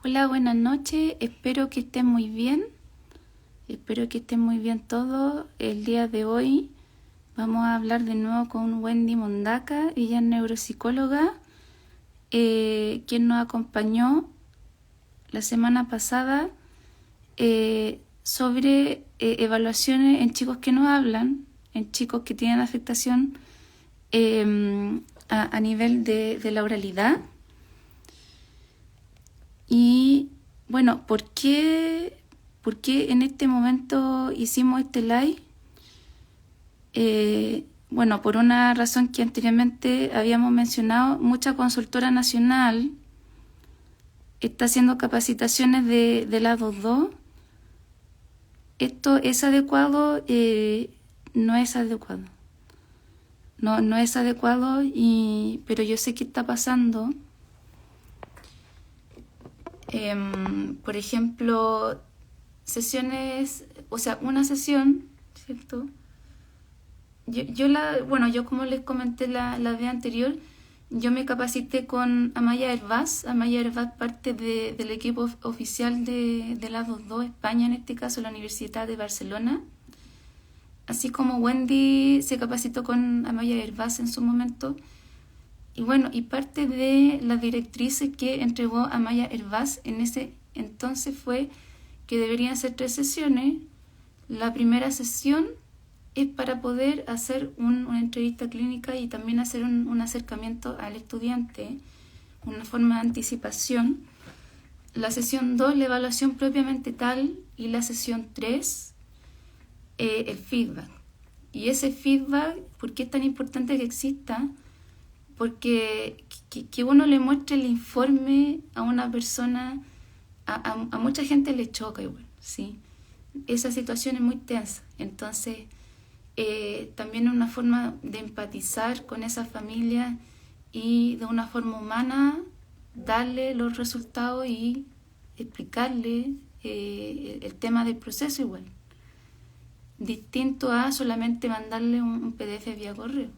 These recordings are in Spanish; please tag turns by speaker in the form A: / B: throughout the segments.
A: Hola, buenas noches. Espero que estén muy bien. Espero que estén muy bien todos. El día de hoy vamos a hablar de nuevo con Wendy Mondaca. Ella es neuropsicóloga, quien nos acompañó la semana pasada sobre evaluaciones en chicos que no hablan, en chicos que tienen afectación a nivel de la oralidad. Y bueno, ¿por qué en este momento hicimos este live? Bueno, por una razón que anteriormente habíamos mencionado, mucha consultora nacional está haciendo capacitaciones de la 2.2. ¿Esto es adecuado? No es adecuado. No es adecuado, pero yo sé que está pasando. Por ejemplo, sesiones, o sea, una sesión, ¿cierto? Yo como les comenté la vez anterior, yo me capacité con Amaya Hervás. Amaya Hervás parte del equipo oficial de la 2.2 España, en este caso la Universidad de Barcelona. Así como Wendy se capacitó con Amaya Hervás en su momento. Y bueno, y parte de las directrices que entregó Amaya Hervás en ese entonces fue que deberían ser 3 sesiones. La primera sesión es para poder hacer una entrevista clínica y también hacer un acercamiento al estudiante, una forma de anticipación. La sesión 2, la evaluación propiamente tal, y la sesión 3, el feedback. Y ese feedback, ¿por qué es tan importante que exista? Porque que uno le muestre el informe a una persona, a mucha gente le choca igual, ¿sí? Esa situación es muy tensa, entonces también es una forma de empatizar con esa familia y de una forma humana darle los resultados y explicarle el tema del proceso igual, distinto a solamente mandarle un PDF vía correo.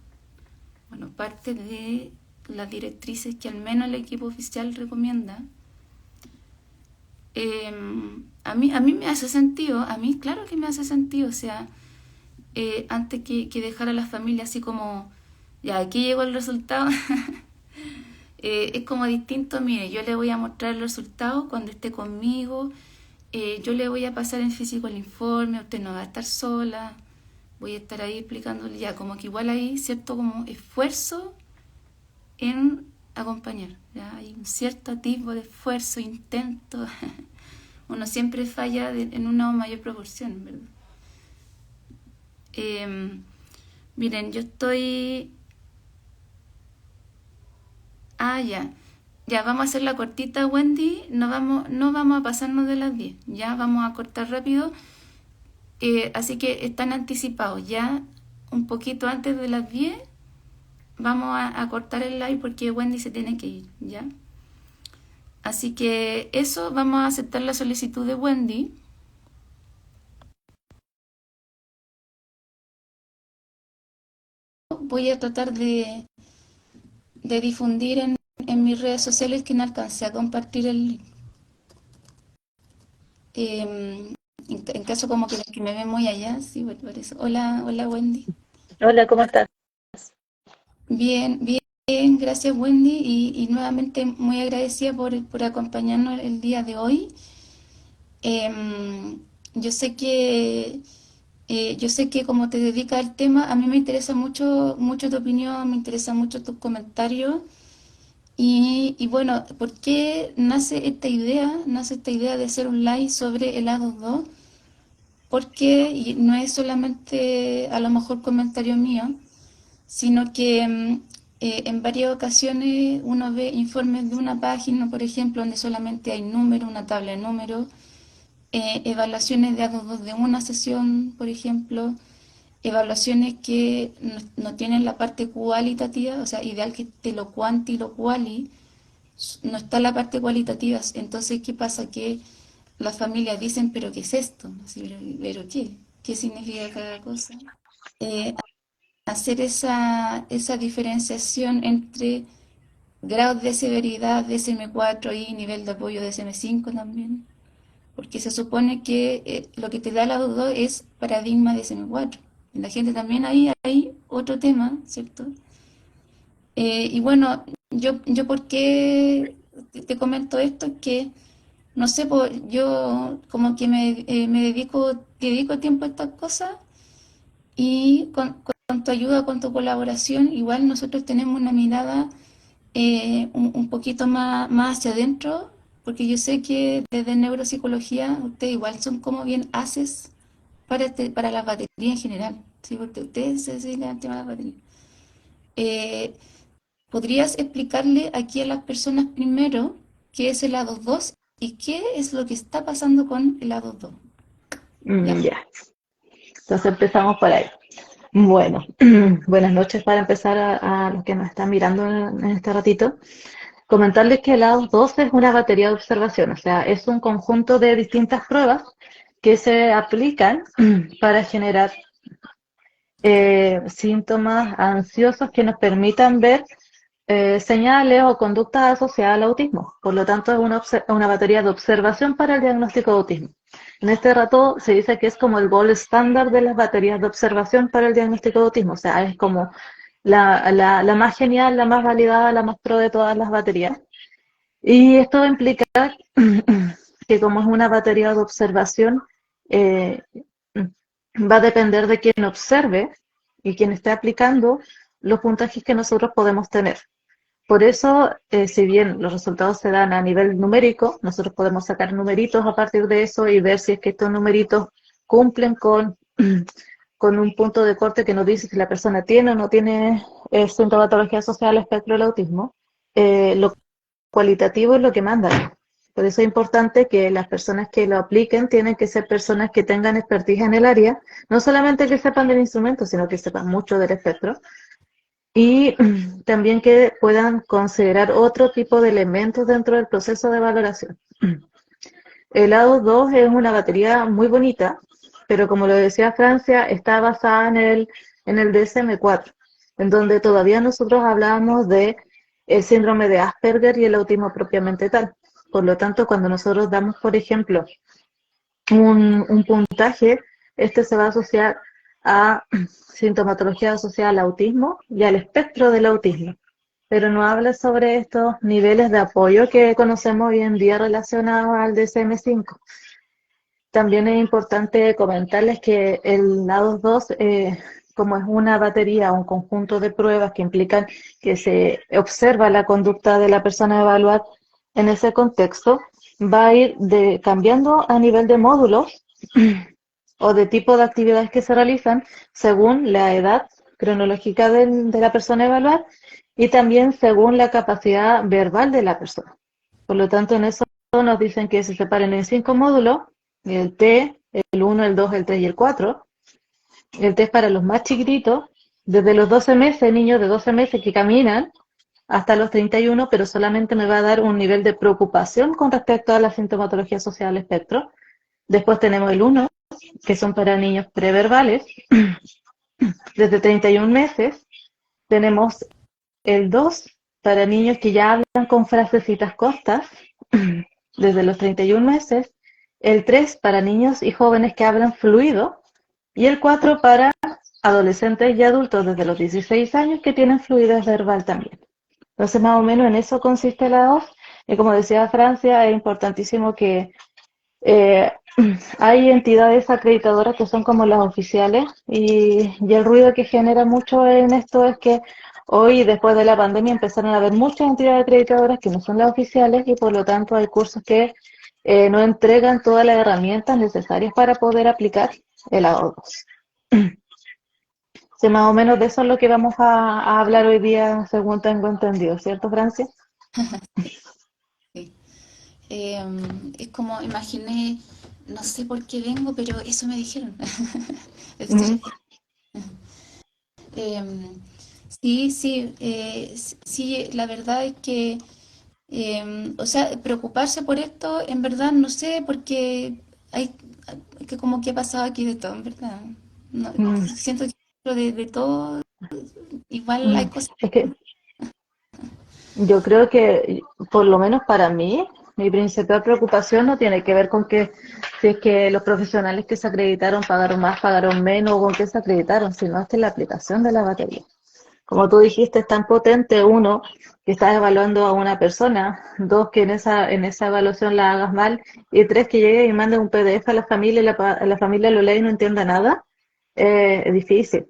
A: Bueno, parte de las directrices que al menos el equipo oficial recomienda, a mí me hace sentido, a mí claro que me hace sentido, o sea, antes que dejar a la familia así como, ya aquí llegó el resultado, es como distinto. Mire, yo le voy a mostrar el resultado cuando esté conmigo, yo le voy a pasar en físico el informe, usted no va a estar sola, voy a estar ahí explicándole, ya como que igual hay cierto como esfuerzo en acompañar, ¿ya? Hay un cierto tipo de esfuerzo, intento. Uno siempre falla en una mayor proporción, ¿verdad? Miren, yo estoy... Ya. Ya, vamos a hacer la cortita, Wendy. No vamos a pasarnos de las 10. Ya, vamos a cortar rápido. Así que están anticipados. Ya, un poquito antes de las 10 vamos a cortar el live porque Wendy se tiene que ir, ¿ya? Así que eso, vamos a aceptar la solicitud de Wendy. Voy a tratar de difundir en mis redes sociales, que no alcancé a compartir el link. En caso como que me ve muy allá, sí, por eso. Hola Wendy.
B: Hola, ¿cómo estás?
A: Bien, bien, gracias Wendy, y nuevamente muy agradecida por acompañarnos el día de hoy. Em, yo sé que yo sé que como te dedicas al tema, a mí me interesa mucho tu opinión, me interesa mucho tus comentarios. Y bueno, ¿por qué nace esta idea? Nace esta idea de hacer un live sobre el A22, porque y no es solamente a lo mejor comentario mío, sino que en varias ocasiones uno ve informes de una página, por ejemplo, donde solamente hay números, una tabla de números, evaluaciones de A22 de una sesión, por ejemplo, evaluaciones que no tienen la parte cualitativa, o sea, ideal que esté lo cuanti y lo quali, no está la parte cualitativa. Entonces, ¿qué pasa? Que las familias dicen, ¿pero qué es esto? Así, ¿pero qué? ¿Qué significa cada cosa? Eh, Hacer esa diferenciación entre grados de severidad DSM-4 y nivel de apoyo DSM-5 también, porque se supone que lo que te da la dos es paradigma DSM-4. La gente también ahí hay otro tema, ¿cierto? Y bueno, yo por qué te comento esto es que, no sé, yo como que me dedico tiempo a estas cosas y con tu ayuda, con tu colaboración, igual nosotros tenemos una mirada un poquito más hacia adentro, porque yo sé que desde neuropsicología ustedes igual son como bien haces para las baterías en general, ¿sí? Porque ustedes se dedican al tema de las baterías. Eh, ¿Podrías explicarle aquí a las personas primero qué es el A22 y qué es lo que está pasando con el A22? ¿Ya?
B: Ya, entonces empezamos por ahí. Bueno, buenas noches para empezar a los que nos están mirando en este ratito. Comentarles que el AO2 es una batería de observación, o sea, es un conjunto de distintas pruebas que se aplican para generar síntomas ansiosos que nos permitan ver señales o conductas asociadas al autismo. Por lo tanto, es una batería de observación para el diagnóstico de autismo. En este rato se dice que es como el gold estándar de las baterías de observación para el diagnóstico de autismo. O sea, es como la más genial, la más validada, la más pro de todas las baterías. Y esto implica que como es una batería de observación, eh, va a depender de quien observe y quien esté aplicando los puntajes que nosotros podemos tener. Por eso, si bien los resultados se dan a nivel numérico, nosotros podemos sacar numeritos a partir de eso y ver si es que estos numeritos cumplen con un punto de corte que nos dice si la persona tiene o no tiene sintomatología asociada al espectro del autismo. Lo cualitativo es lo que manda. Por eso es importante que las personas que lo apliquen tienen que ser personas que tengan expertise en el área, no solamente que sepan del instrumento, sino que sepan mucho del espectro y también que puedan considerar otro tipo de elementos dentro del proceso de valoración. El AO2 es una batería muy bonita, pero como lo decía Francia, está basada en el DSM-4, en donde todavía nosotros hablábamos de el síndrome de Asperger y el autismo propiamente tal. Por lo tanto, cuando nosotros damos, por ejemplo, un puntaje, este se va a asociar a sintomatología asociada al autismo y al espectro del autismo, pero no habla sobre estos niveles de apoyo que conocemos hoy en día relacionados al DSM-5. También es importante comentarles que el LADOS 2, como es una batería, un conjunto de pruebas que implican que se observa la conducta de la persona a evaluar en ese contexto, va a ir cambiando a nivel de módulos o de tipo de actividades que se realizan según la edad cronológica de la persona a evaluar y también según la capacidad verbal de la persona. Por lo tanto, en eso nos dicen que se separen en 5 módulos: el T, el 1, el 2, el 3 y el 4. El T es para los más chiquititos, desde los 12 meses, niños de 12 meses que caminan, hasta los 31, pero solamente me va a dar un nivel de preocupación con respecto a la sintomatología social al espectro. Después tenemos el 1, que son para niños preverbales, desde 31 meses. Tenemos el 2, para niños que ya hablan con frasecitas cortas, desde los 31 meses. El 3, para niños y jóvenes que hablan fluido. Y el 4, para adolescentes y adultos desde los 16 años que tienen fluidez verbal también. Entonces, más o menos en eso consiste la voz. Y como decía Francia, es importantísimo que eh, hay entidades acreditadoras que son como las oficiales y el ruido que genera mucho en esto es que hoy, después de la pandemia, empezaron a haber muchas entidades acreditadoras que no son las oficiales y por lo tanto hay cursos que no entregan todas las herramientas necesarias para poder aplicar el AO2. Sí, más o menos de eso es lo que vamos a hablar hoy día, según tengo entendido, ¿cierto, Francia?
A: Sí. Es como imaginé, no sé por qué vengo, pero eso me dijeron.
B: Mm,
A: Em, sí, sí, sí, la verdad es que, o sea, preocuparse por esto, en verdad, no sé, porque hay que como que ha pasado aquí de todo, en verdad. No,
B: mm,
A: siento que dentro de todo, igual hay
B: mm.
A: cosas.
B: Es que Yo creo que, por lo menos para mí, mi principal preocupación no tiene que ver con que si es que los profesionales que se acreditaron pagaron más, pagaron menos, o con qué se acreditaron, sino hasta la aplicación de la batería. Como tú dijiste, es tan potente, uno, que estás evaluando a una persona, dos, que en esa evaluación la hagas mal, y tres, que llegue y mande un PDF a la familia y la familia lo lee y no entienda nada, es difícil.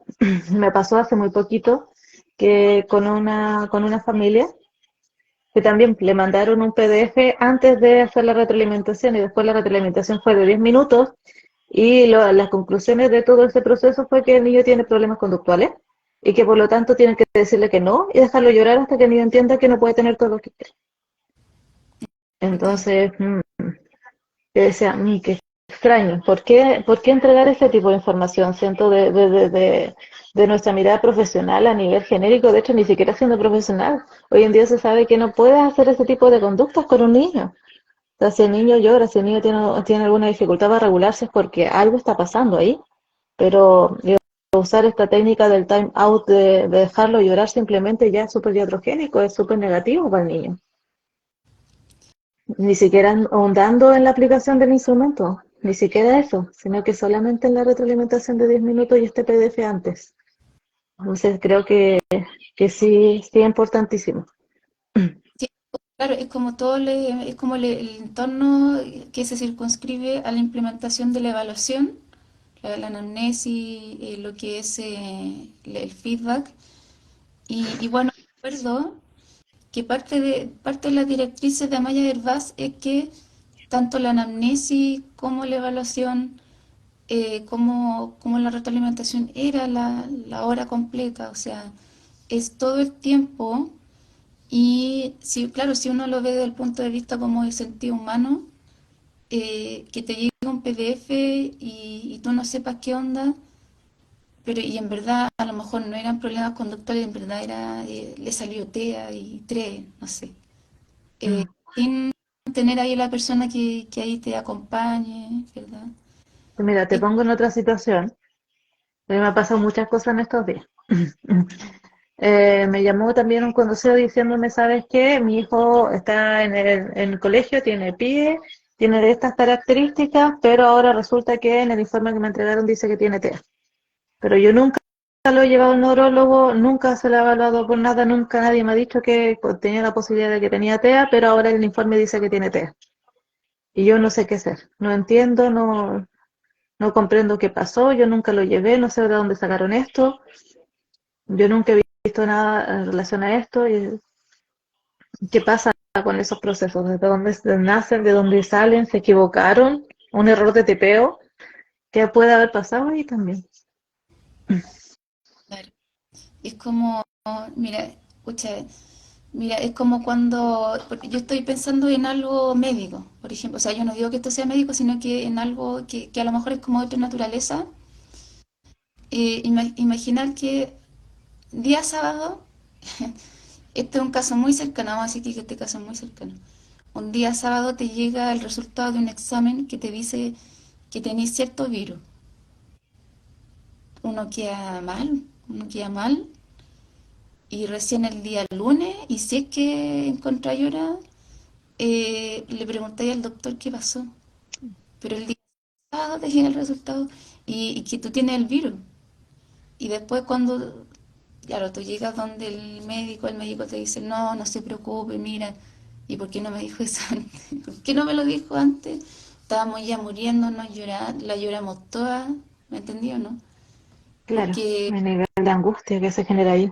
B: Me pasó hace muy poquito que con una familia que también le mandaron un PDF antes de hacer la retroalimentación y después la retroalimentación fue de 10 minutos y las conclusiones de todo ese proceso fue que el niño tiene problemas conductuales y que por lo tanto tienen que decirle que no y dejarlo llorar hasta que el niño entienda que no puede tener todo lo que quiere.
A: Entiendo.
B: Entonces, yo decía, qué extraño, ¿por qué entregar ese tipo de información? Siento de nuestra mirada profesional a nivel genérico, de hecho ni siquiera siendo profesional. Hoy en día se sabe que no puedes hacer ese tipo de conductas con un niño. O sea, si el niño llora, si el niño tiene alguna dificultad para regularse es porque algo está pasando ahí. Pero usar esta técnica del time out, de dejarlo llorar simplemente ya es súper iatrogénico, es súper negativo para el niño. Ni siquiera ahondando en la aplicación del instrumento, ni siquiera eso, sino que solamente en la retroalimentación de 10 minutos y este PDF antes. Entonces creo que sí, sí es importantísimo.
A: Sí, claro, es como es como el entorno que se circunscribe a la implementación de la evaluación, la anamnesis, lo que es el feedback. Y bueno, recuerdo que parte de las directrices de Amaya Hervás es que tanto la anamnesis como la evaluación, como la retroalimentación era la hora completa, o sea, es todo el tiempo. Y si, claro, si uno lo ve desde el punto de vista como de sentido humano, que te llegue un PDF y tú no sepas qué onda, pero y en verdad a lo mejor no eran problemas conductuales, en verdad le salió TEA y TRE, no sé. Eh,
B: Mm.
A: Sin tener ahí la persona que ahí te acompañe, ¿verdad?
B: Mira, te
A: Es-
B: pongo en otra situación. A mí me han pasado muchas cosas en estos días. Me llamó también un conocido diciéndome, ¿sabes qué? Mi hijo está en el colegio, tiene PIE, tiene de estas características, pero ahora resulta que en el informe que me entregaron dice que tiene TEA. Pero yo nunca lo he llevado al neurólogo, nunca se lo ha evaluado por nada, nunca nadie me ha dicho que tenía la posibilidad de que tenía TEA, pero ahora el informe dice que tiene TEA. Y yo no sé qué hacer, no entiendo, no comprendo qué pasó, yo nunca lo llevé, no sé de dónde sacaron esto, yo nunca he visto nada en relación a esto. Y ¿qué pasa con esos procesos? ¿Desde dónde nacen? ¿De dónde salen? ¿Se equivocaron? ¿Un error de tipeo? ¿Qué puede haber pasado ahí también?
A: claro. Es como, mira, escucha, mira, es como porque yo estoy pensando en algo médico, por ejemplo, o sea, yo no digo que esto sea médico, sino que en algo que a lo mejor es como de otra naturaleza. Imaginar que día sábado, este es un caso muy cercano, vamos a decir que este caso es muy cercano. Un día sábado te llega el resultado de un examen que te dice que tenés cierto virus. Uno queda mal, y recién el día lunes, y si es que encontráis hora, le preguntáis al doctor qué pasó. Pero el día sábado te llega el resultado y que tú tienes el virus. Y después cuando, claro, tú llegas donde el médico te dice, no, no se preocupe, mira, ¿y por qué no me dijo eso antes? ¿Por qué no me lo dijo antes? Estábamos ya muriéndonos, la lloramos todas, ¿me entendí o no?
B: Claro,
A: Porque
B: el nivel de angustia que se genera ahí.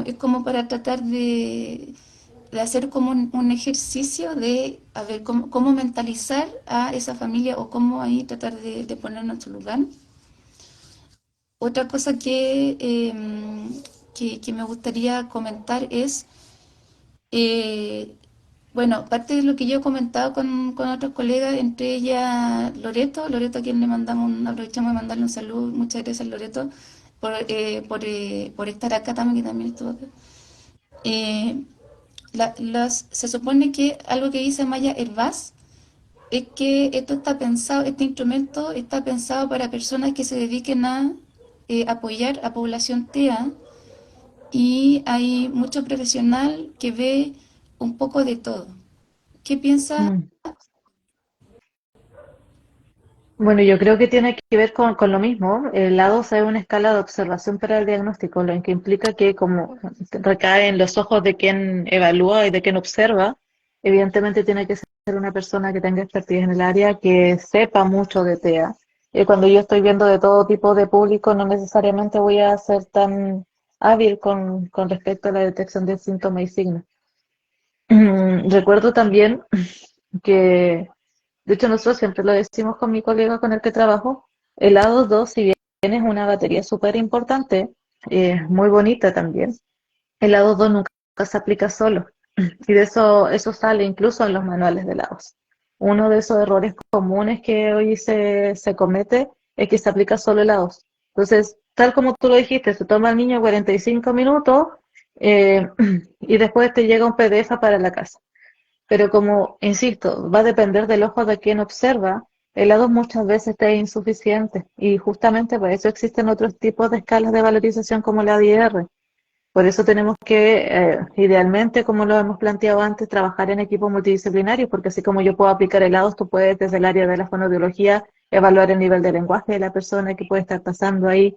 A: es como para tratar de hacer como un ejercicio de, a ver, cómo mentalizar a esa familia o cómo ahí tratar de ponernos en su lugar. Otra cosa que me gustaría comentar es, eh, bueno, parte de lo que yo he comentado con otros colegas, entre ellas Loreto a quien le mandamos aprovechamos de mandarle un saludo, muchas gracias Loreto por estar acá también, que también estuvo acá. Eh, se supone que algo que dice Maya Hervás es que este instrumento está pensado para personas que se dediquen a apoyar a población TEA y hay mucho profesional que ve un poco de todo. ¿Qué piensa?
B: Mm. Bueno, yo creo que tiene que ver con lo mismo. El lado es una escala de observación para el diagnóstico, lo que implica que como recae en los ojos de quien evalúa y de quien observa, evidentemente tiene que ser una persona que tenga expertise en el área, que sepa mucho de TEA. Cuando yo estoy viendo de todo tipo de público, no necesariamente voy a ser tan hábil con respecto a la detección de síntomas y signos. Recuerdo también que, de hecho, nosotros siempre lo decimos con mi colega con el que trabajo, el A22, si bien es una batería súper importante, muy bonita también, el A22 nunca se aplica solo. Y de eso sale incluso en los manuales de lados. Uno de esos errores comunes que hoy se comete es que se aplica solo el A2. Entonces, tal como tú lo dijiste, se toma el niño 45 minutos eh, y después te llega un PDF para la casa. Pero como, insisto, va a depender del ojo de quien observa, el A2 muchas veces es insuficiente y justamente por eso existen otros tipos de escalas de valorización como la DIR. Por eso tenemos que, idealmente, como lo hemos planteado antes, trabajar en equipos multidisciplinarios, porque así como yo puedo aplicar el A2, tú puedes desde el área de la fonoaudiología evaluar el nivel de lenguaje de la persona que puede estar pasando ahí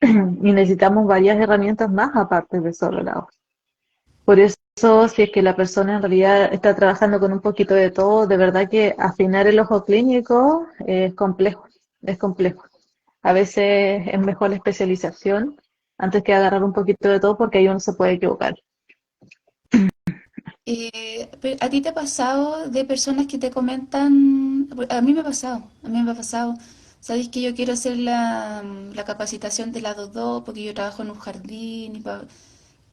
B: y necesitamos varias herramientas más aparte de solo el A2. Por eso, si es que la persona en realidad está trabajando con un poquito de todo, de verdad que afinar el ojo clínico es complejo, es complejo. A veces es mejor la especialización antes que agarrar un poquito de todo porque ahí uno se puede equivocar.
A: ¿A ti te ha pasado de personas que te comentan? A mí me ha pasado, a mí me ha pasado. Sabéis que yo quiero hacer la capacitación de la 2.2 porque yo trabajo en un jardín.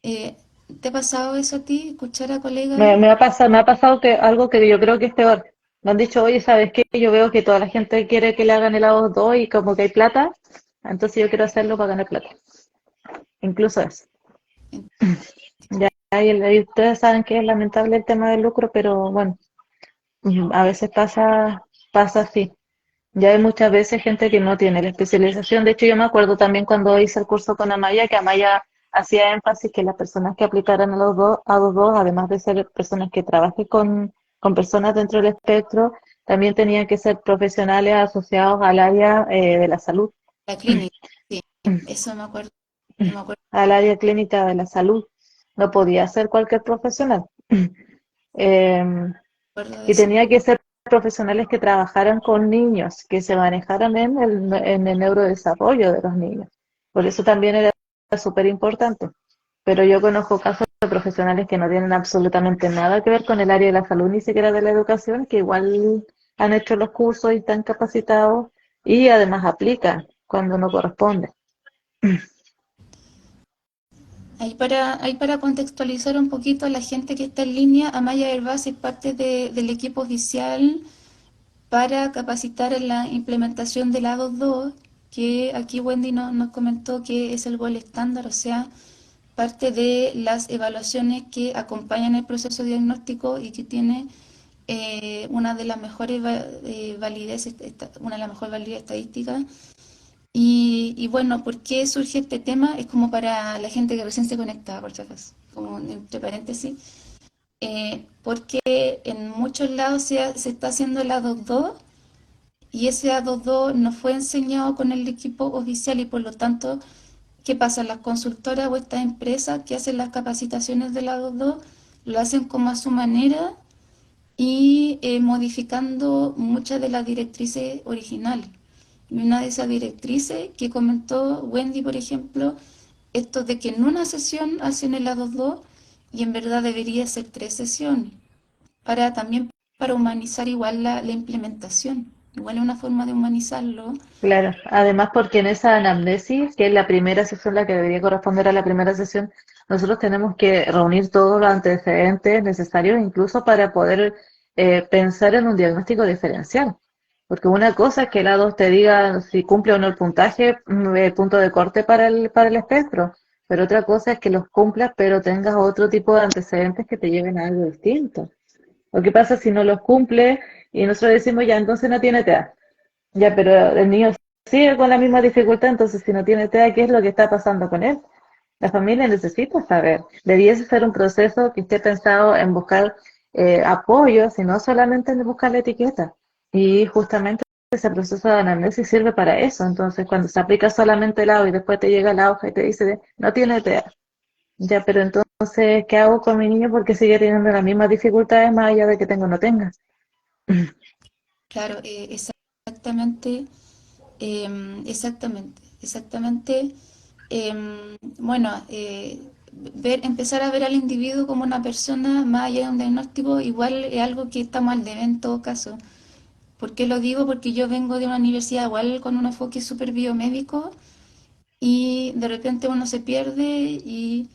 A: Eh, ¿Te ha pasado eso a ti? ¿Escuchar a colegas?
B: Me ha pasado que algo que yo creo que es peor. Me han dicho, oye, ¿sabes qué? Yo veo que toda la gente quiere que le hagan el A2 y como que hay plata, entonces yo quiero hacerlo para ganar plata. Incluso eso. Ya, ahí ustedes saben que es lamentable el tema del lucro, pero bueno, a veces pasa así. Ya hay muchas veces gente que no tiene la especialización. De hecho, yo me acuerdo también cuando hice el curso con Amaya, que Amaya hacía énfasis que las personas que aplicaran a los dos, además de ser personas que trabajen con personas dentro del espectro, también tenían que ser profesionales asociados al área de la salud,
A: La clínica, sí, eso me acuerdo, me acuerdo,
B: al área clínica de la salud. No podía ser cualquier profesional. Em,
A: me acuerdo de
B: y
A: eso.
B: tenía que ser profesionales que trabajaran con niños, que se manejaran en el neurodesarrollo de los niños. Por eso también era súper importante. Pero yo conozco casos de profesionales que no tienen absolutamente nada que ver con el área de la salud, ni siquiera de la educación, que igual han hecho los cursos y están capacitados y además aplican cuando no corresponde.
A: Ahí para contextualizar un poquito a la gente que está en línea, Amaya Hervás es parte del equipo oficial para capacitar en la implementación del A22, que aquí Wendy nos comentó que es el gol estándar, o sea, parte de las evaluaciones que acompañan el proceso diagnóstico y que tiene una de las mejores validez, una de las mejores validez estadísticas. Y bueno, ¿por qué surge este tema? Es como para la gente que recién se conecta, por si acaso, como entre paréntesis, porque en muchos lados se está haciendo el A22 y ese A22 no fue enseñado con el equipo oficial y por lo tanto, ¿qué pasa? Las consultoras o estas empresas que hacen las capacitaciones del A22 lo hacen como a su manera y modificando muchas de las directrices originales. Y una de esas directrices que comentó Wendy, por ejemplo, esto de que en una sesión hacen el A22 y en verdad debería ser 3 sesiones, para también para humanizar igual la implementación. Igual es una forma de humanizarlo.
B: Claro, además porque en esa anamnesis, que es la primera sesión, la que debería corresponder a la primera sesión, nosotros tenemos que reunir todos los antecedentes necesarios incluso para poder pensar en un diagnóstico diferencial. Porque una cosa es que el A2 te diga si cumple o no el puntaje, punto de corte para el espectro, pero otra cosa es que los cumplas, pero tengas otro tipo de antecedentes que te lleven a algo distinto. Lo que pasa si no los cumple y nosotros decimos ya, entonces no tiene TEA. Ya, pero el niño sigue con la misma dificultad, entonces si no tiene TEA, ¿qué es lo que está pasando con él? La familia necesita saber. Debiese ser un proceso que esté pensado en buscar apoyo, sino solamente en buscar la etiqueta. Y justamente ese proceso de anamnesis sirve para eso. Entonces, cuando se aplica solamente el agua y después te llega la hoja y te dice, no tiene TEA. Ya, pero entonces, ¿qué hago con mi niño? Porque sigue teniendo las mismas dificultades más allá de que tenga o no tenga.
A: Claro, exactamente, exactamente. Bueno, empezar a ver al individuo como una persona más allá de un diagnóstico, igual es algo que estamos al debe en todo caso. ¿Por qué lo digo? Porque yo vengo de una universidad igual con un enfoque súper biomédico y de repente uno se pierde y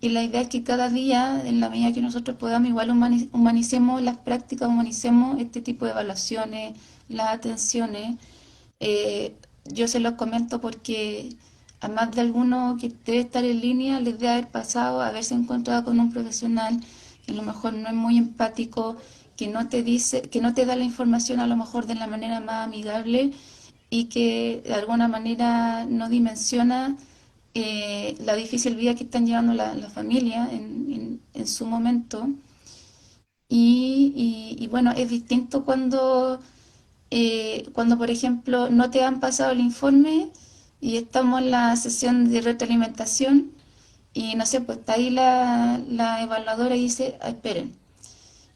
A: la idea es que cada día, en la medida que nosotros podamos, igual humanicemos las prácticas, humanicemos este tipo de evaluaciones, las atenciones. Yo se los comento porque a más de alguno que debe estar en línea les debe haber pasado, haberse encontrado con un profesional que a lo mejor no es muy empático, que no te dice, que no te da la información a lo mejor de la manera más amigable y que de alguna manera no dimensiona la difícil vida que están llevando la familia en su momento. Y bueno, es distinto cuando, por ejemplo, no te han pasado el informe y estamos en la sesión de retroalimentación y no sé, pues está ahí la evaluadora y dice, "Ah, esperen,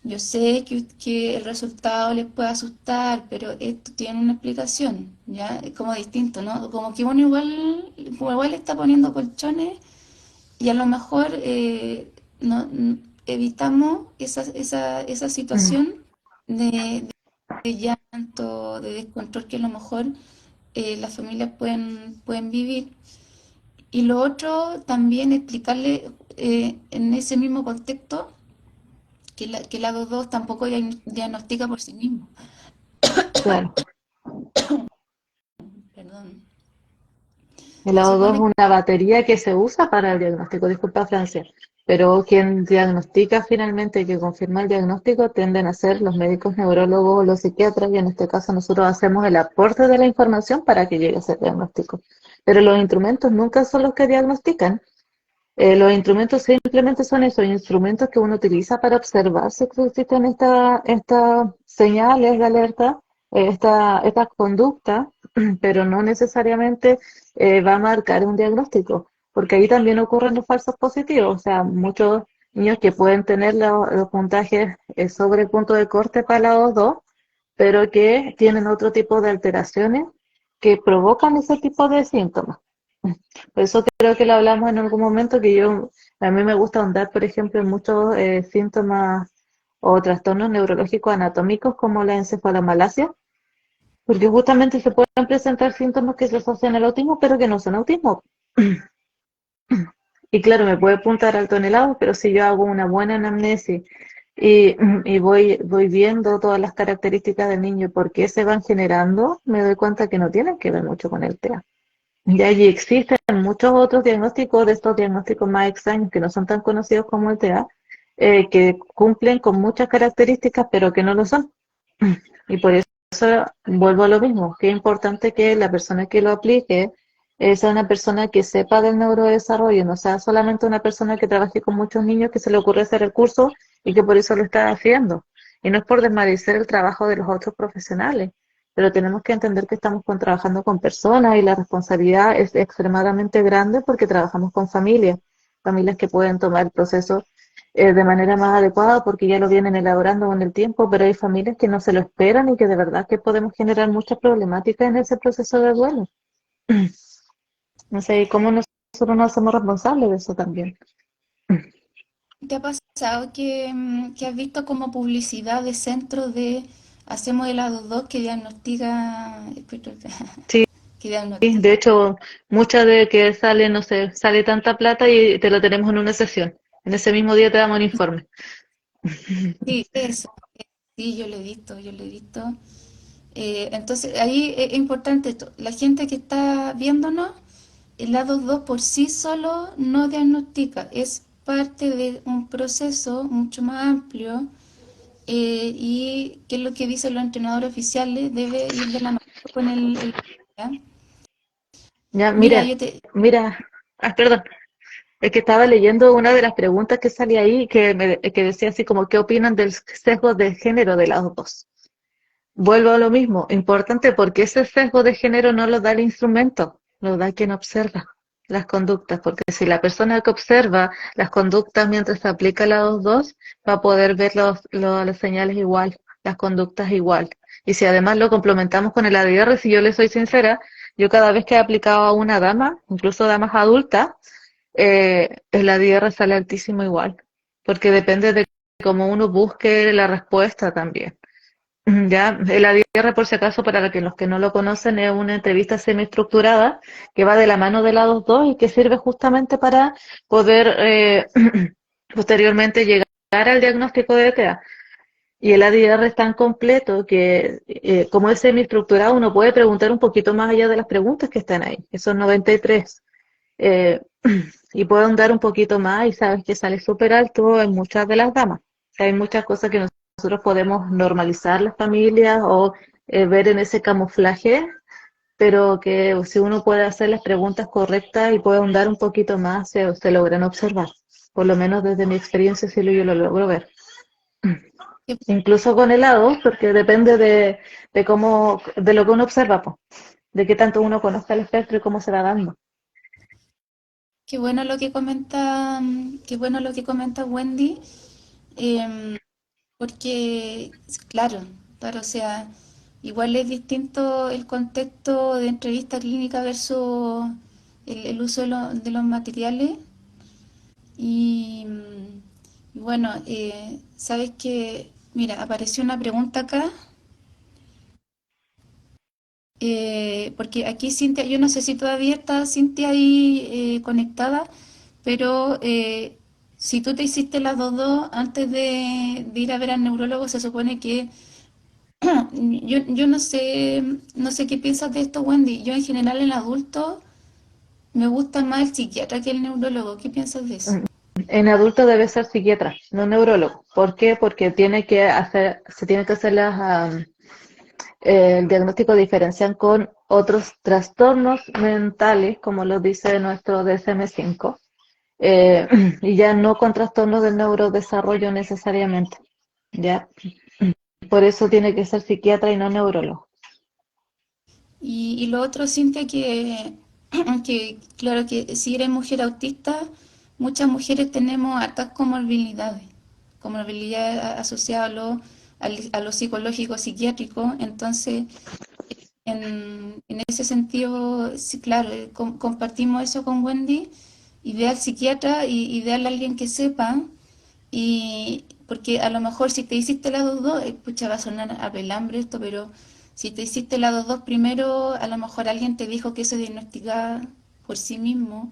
A: yo sé que el resultado les puede asustar, pero esto tiene una explicación, ¿ya? Es como distinto, ¿no? Como que uno igual está poniendo colchones y a lo mejor evitamos esa situación de llanto, de descontrol que a lo mejor las familias pueden vivir. Y lo otro, también explicarle en ese mismo contexto que la 2 tampoco diagnostica por sí mismo.
B: Claro.
A: Perdón.
B: El
A: Se
B: lado 2 es
A: supone que
B: una batería que se usa para el diagnóstico, disculpa Francia, pero quien diagnostica finalmente y que confirma el diagnóstico tienden a ser los médicos neurólogos o los psiquiatras y en este caso nosotros hacemos el aporte de la información para que llegue a ese diagnóstico. Pero los instrumentos nunca son los que diagnostican. Los instrumentos simplemente son esos instrumentos que uno utiliza para observar si existen estas señales de alerta, estas conductas, pero no necesariamente va a marcar un diagnóstico, porque ahí también ocurren los falsos positivos, o sea, muchos niños que pueden tener los puntajes sobre el punto de corte para la 2, pero que tienen otro tipo de alteraciones que provocan ese tipo de síntomas. Por eso creo que lo hablamos en algún momento, a mí me gusta ahondar, por ejemplo, en muchos síntomas o trastornos neurológicos anatómicos como la encefalomalacia, porque justamente se pueden presentar síntomas que se asocian al autismo, pero que no son autismo. Y claro, me puede apuntar al tonelado, pero si yo hago una buena anamnesis y voy viendo todas las características del niño y por qué se van generando, me doy cuenta que no tienen que ver mucho con el TEA. Y allí existen muchos otros diagnósticos de estos diagnósticos más extraños que no son tan conocidos como el TEA, que cumplen con muchas características, pero que no lo son. Y por eso vuelvo a lo mismo, que es importante que la persona que lo aplique sea una persona que sepa del neurodesarrollo, no sea solamente una persona que trabaje con muchos niños que se le ocurre hacer el curso y que por eso lo está haciendo. Y no es por desmerecer el trabajo de los otros profesionales, pero tenemos que entender que estamos trabajando con personas y la responsabilidad es extremadamente grande porque trabajamos con familias, familias que pueden tomar el proceso de manera más adecuada porque ya lo vienen elaborando con el tiempo, pero hay familias que no se lo esperan y que de verdad que podemos generar muchas problemáticas en ese proceso de duelo. No sé, ¿y cómo nosotros nos hacemos responsables de eso también?
A: ¿te ha pasado que has visto como publicidad de centros de hacemos el A22 que diagnostica,
B: Sí,
A: que
B: de
A: diagnostica?
B: hecho, muchas de que sale, no sé, sale tanta plata y te lo tenemos en una sesión. En ese mismo día te damos un informe.
A: Sí, eso. Sí, yo lo he visto. Entonces, ahí es importante esto. La gente que está viéndonos, el lado 2 por sí solo no diagnostica, es parte de un proceso mucho más amplio y que es lo que dicen los entrenadores oficiales, debe ir de la mano con ¿ya?
B: Ya,
A: Mira,
B: mira, mira, perdón. Es que estaba leyendo una de las preguntas que salía ahí que decía así como, ¿qué opinan del sesgo de género de las dos? Vuelvo a lo mismo, importante porque ese sesgo de género no lo da el instrumento, lo da quien observa las conductas, porque si la persona que observa las conductas mientras se aplica la 2.2 va a poder ver las señales igual, las conductas igual. Y si además lo complementamos con el ADR, si yo le soy sincera, yo cada vez que he aplicado a una dama, incluso damas adultas, el ADR sale altísimo igual, porque depende de cómo uno busque la respuesta también. Ya, el ADR, por si acaso, para que los que no lo conocen, es una entrevista semiestructurada que va de la mano de lados 2 y que sirve justamente para poder posteriormente llegar al diagnóstico de TEA. Y el ADR es tan completo que, como es semiestructurado, uno puede preguntar un poquito más allá de las preguntas que están ahí, que son 93. Eh, y puede andar un poquito más y sabes que sale súper alto en muchas de las damas. Hay muchas cosas que nosotros podemos normalizar las familias o ver en ese camuflaje, pero que si uno puede hacer las preguntas correctas y puede andar un poquito más, se logran observar. Por lo menos desde mi experiencia sí yo lo logro ver.
A: Qué,
B: Incluso con helados, porque depende de cómo, de lo que uno observa, po, de qué tanto uno conozca el espectro y cómo se va dando.
A: qué bueno lo que comenta, qué bueno lo que comenta Wendy, em, porque, claro, claro, o sea, igual es distinto el contexto de entrevista clínica versus el uso de los materiales. Y bueno, sabes que, mira, apareció una pregunta acá, porque aquí Cintia, yo no sé si todavía está Cintia ahí conectada, pero si tú te hiciste las dos antes de ir a ver al neurólogo, se supone que yo no sé qué piensas de esto, Wendy. Yo en general en adultos me gusta más el psiquiatra que el neurólogo. ¿Qué piensas de eso?
B: En adulto debe ser psiquiatra, no neurólogo. ¿Por qué? Porque se tiene que hacer el diagnóstico diferencial con otros trastornos mentales, como lo dice nuestro DSM-5, eh, y ya no con trastornos del neurodesarrollo necesariamente. ¿Ya? Por eso tiene que ser psiquiatra y no neurólogo.
A: Y lo otro, Cintia, que claro que si eres mujer autista, muchas mujeres tenemos hartas comorbilidades asociadas a lo psicológico, psiquiátrico. Entonces, en ese sentido, sí, claro, compartimos eso con Wendy, ideal psiquiatra y ideal alguien que sepa, y porque a lo mejor si te hiciste la 2.2, pucha, va a sonar a pelambre esto, pero si te hiciste la 2.2 primero, a lo mejor alguien te dijo que se diagnosticaba por sí mismo,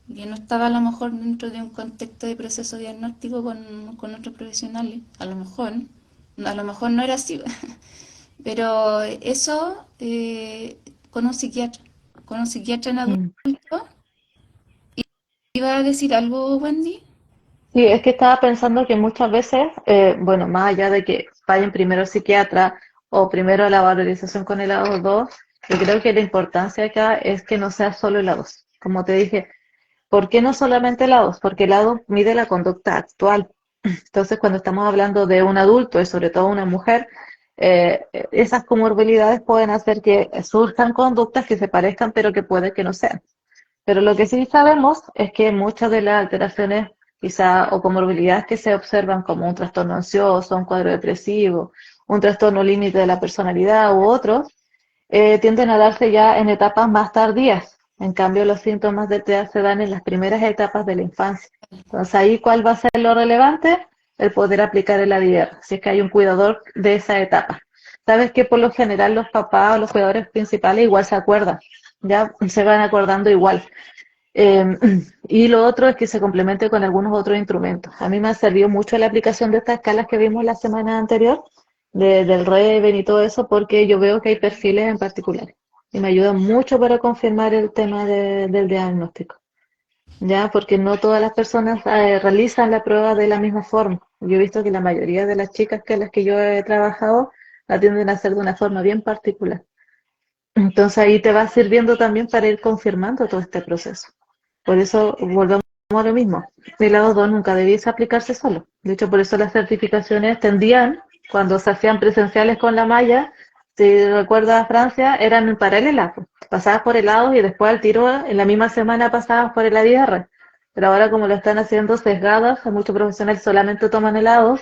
A: que no estaba a lo mejor dentro de un contexto de proceso diagnóstico con otros profesionales, a lo mejor no era así. Pero eso con un psiquiatra en
B: Mm.
A: adulto. ¿Iba a decir algo, Wendy?
B: Sí, es que estaba pensando que muchas veces, bueno, más allá de que vayan primero al psiquiatra o primero a la valorización con el A2, yo creo que la importancia acá es que no sea solo el A2. Como te dije, ¿por qué no solamente el A2? Porque el A2 mide la conducta actual. Entonces, cuando estamos hablando de un adulto y sobre todo una mujer, esas comorbilidades pueden hacer que surjan conductas que se parezcan, pero que puede que no sean. Pero lo que sí sabemos es que muchas de las alteraciones quizá o comorbilidades que se observan como un trastorno ansioso, un cuadro depresivo, un trastorno límite de la personalidad u otros, tienden a darse ya en etapas más tardías. En cambio, los síntomas de TEA se dan en las primeras etapas de la infancia. Entonces, ahí, ¿cuál va a ser lo relevante? El poder aplicar el ADR, si es que hay un cuidador de esa etapa. Sabes que por lo general los papás o los cuidadores principales igual se acuerdan, ya se van acordando igual. Eh, y lo otro es que se complemente con algunos otros instrumentos. A mí me ha servido mucho la aplicación de estas escalas que vimos la semana anterior, del Reven y todo eso, porque yo veo que hay perfiles en particular. Y me ayuda mucho para confirmar el tema del diagnóstico. Ya, porque no todas las personas realizan la prueba de la misma forma. Yo he visto que la mayoría de las chicas que las que yo he trabajado la tienden a hacer de una forma bien particular. Entonces ahí te va sirviendo también para ir confirmando todo este proceso. Por eso volvemos lo mismo. El lado 2 nunca debiese aplicarse solo. De hecho, por eso las certificaciones tendían, cuando se hacían presenciales con la malla, si recuerdas Francia, eran paralelas. Pasabas por helados y después al tiro, en la misma semana pasabas por el ADR. Pero ahora como lo están haciendo sesgadas, muchos profesionales solamente toman helados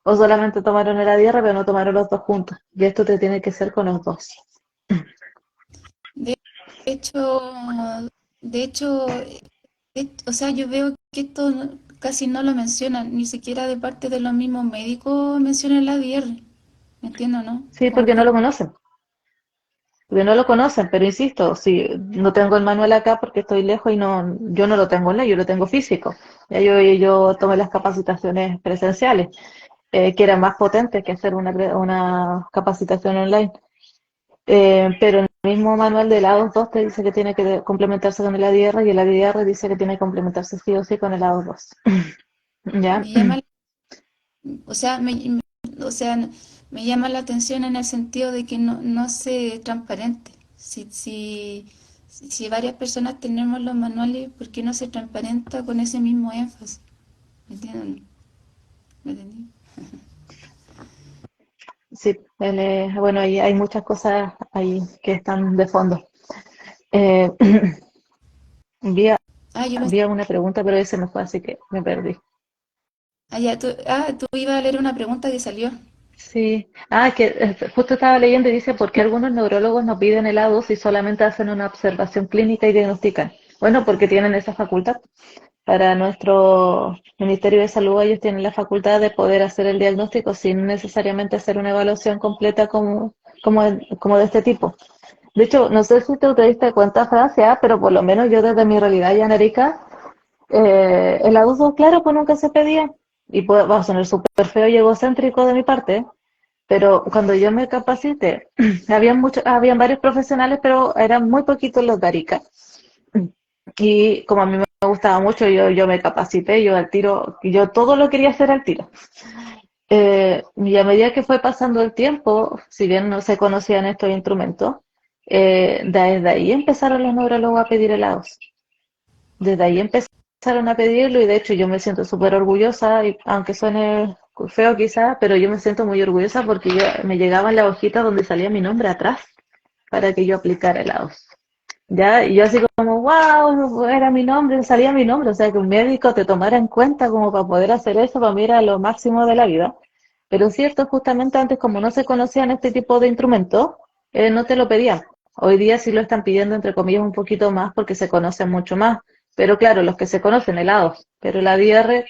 B: o solamente tomaron el ADR, pero no tomaron los dos juntos. Y esto te tiene que ser con los dos.
A: De hecho, de hecho, o sea, yo veo que esto casi no lo mencionan, ni siquiera de parte de los mismos médicos mencionan la ADR. ¿Me entiendo, no?
B: Sí,
A: Como
B: porque no
A: que,
B: lo conocen. Porque no lo conocen, pero insisto, si no tengo el manual acá porque estoy lejos y no, yo no lo tengo online, yo lo tengo físico. Ya yo tomé las capacitaciones presenciales, que eran más potentes que hacer una capacitación online. Pero en el mismo manual de la 2 te dice que tiene que complementarse con el ADR y el ADR dice que tiene que complementarse sí o sí con el A2. ¿Ya?
A: me llama, o sea, o sea, me llama la atención en el sentido de que no se transparente. Si varias personas tenemos los manuales, ¿por qué no se transparenta con ese mismo énfasis? ¿Me entienden? ¿Me entendí?
B: Sí, bueno, hay muchas cosas ahí que están de fondo. Eh, vi,
A: Ah, yo
B: vi una pregunta, pero ese me fue, así que me perdí.
A: ya, tú ibas a leer una pregunta que salió.
B: Sí, que justo estaba leyendo y dice, ¿por qué algunos neurólogos no piden helados si solamente hacen una observación clínica y diagnostican? Bueno, porque tienen esa facultad. Para nuestro Ministerio de Salud, ellos tienen la facultad de poder hacer el diagnóstico sin necesariamente hacer una evaluación completa como de este tipo. De hecho, no sé si te diste cuenta, Francia, pero por lo menos yo desde mi realidad llanerica, el abuso, claro, pues nunca se pedía. Y pues va a sonar súper feo y egocéntrico de mi parte, pero cuando yo me capacité, habían varios profesionales, pero eran muy poquitos los de Arica. Y como a mí me gustaba mucho, yo me capacité, yo al tiro, yo todo lo quería hacer al tiro. Y a medida que fue pasando el tiempo, si bien no se conocían estos instrumentos, desde ahí empezaron los neurólogos a pedir helados. Desde ahí empezaron a pedirlo y de hecho yo me siento súper orgullosa, y, aunque suene feo quizás, pero yo me siento muy orgullosa porque me llegaban las hojitas donde salía mi nombre atrás para que yo aplicara helados. Ya, y yo así como, wow, era mi nombre, salía mi nombre, o sea, que un médico te tomara en cuenta como para poder hacer eso, para mí era lo máximo de la vida. Pero cierto, justamente antes, como no se conocían este tipo de instrumentos, no te lo pedían. Hoy día sí lo están pidiendo, entre comillas, un poquito más porque se conocen mucho más. Pero claro, los que se conocen, helados. Pero la DR,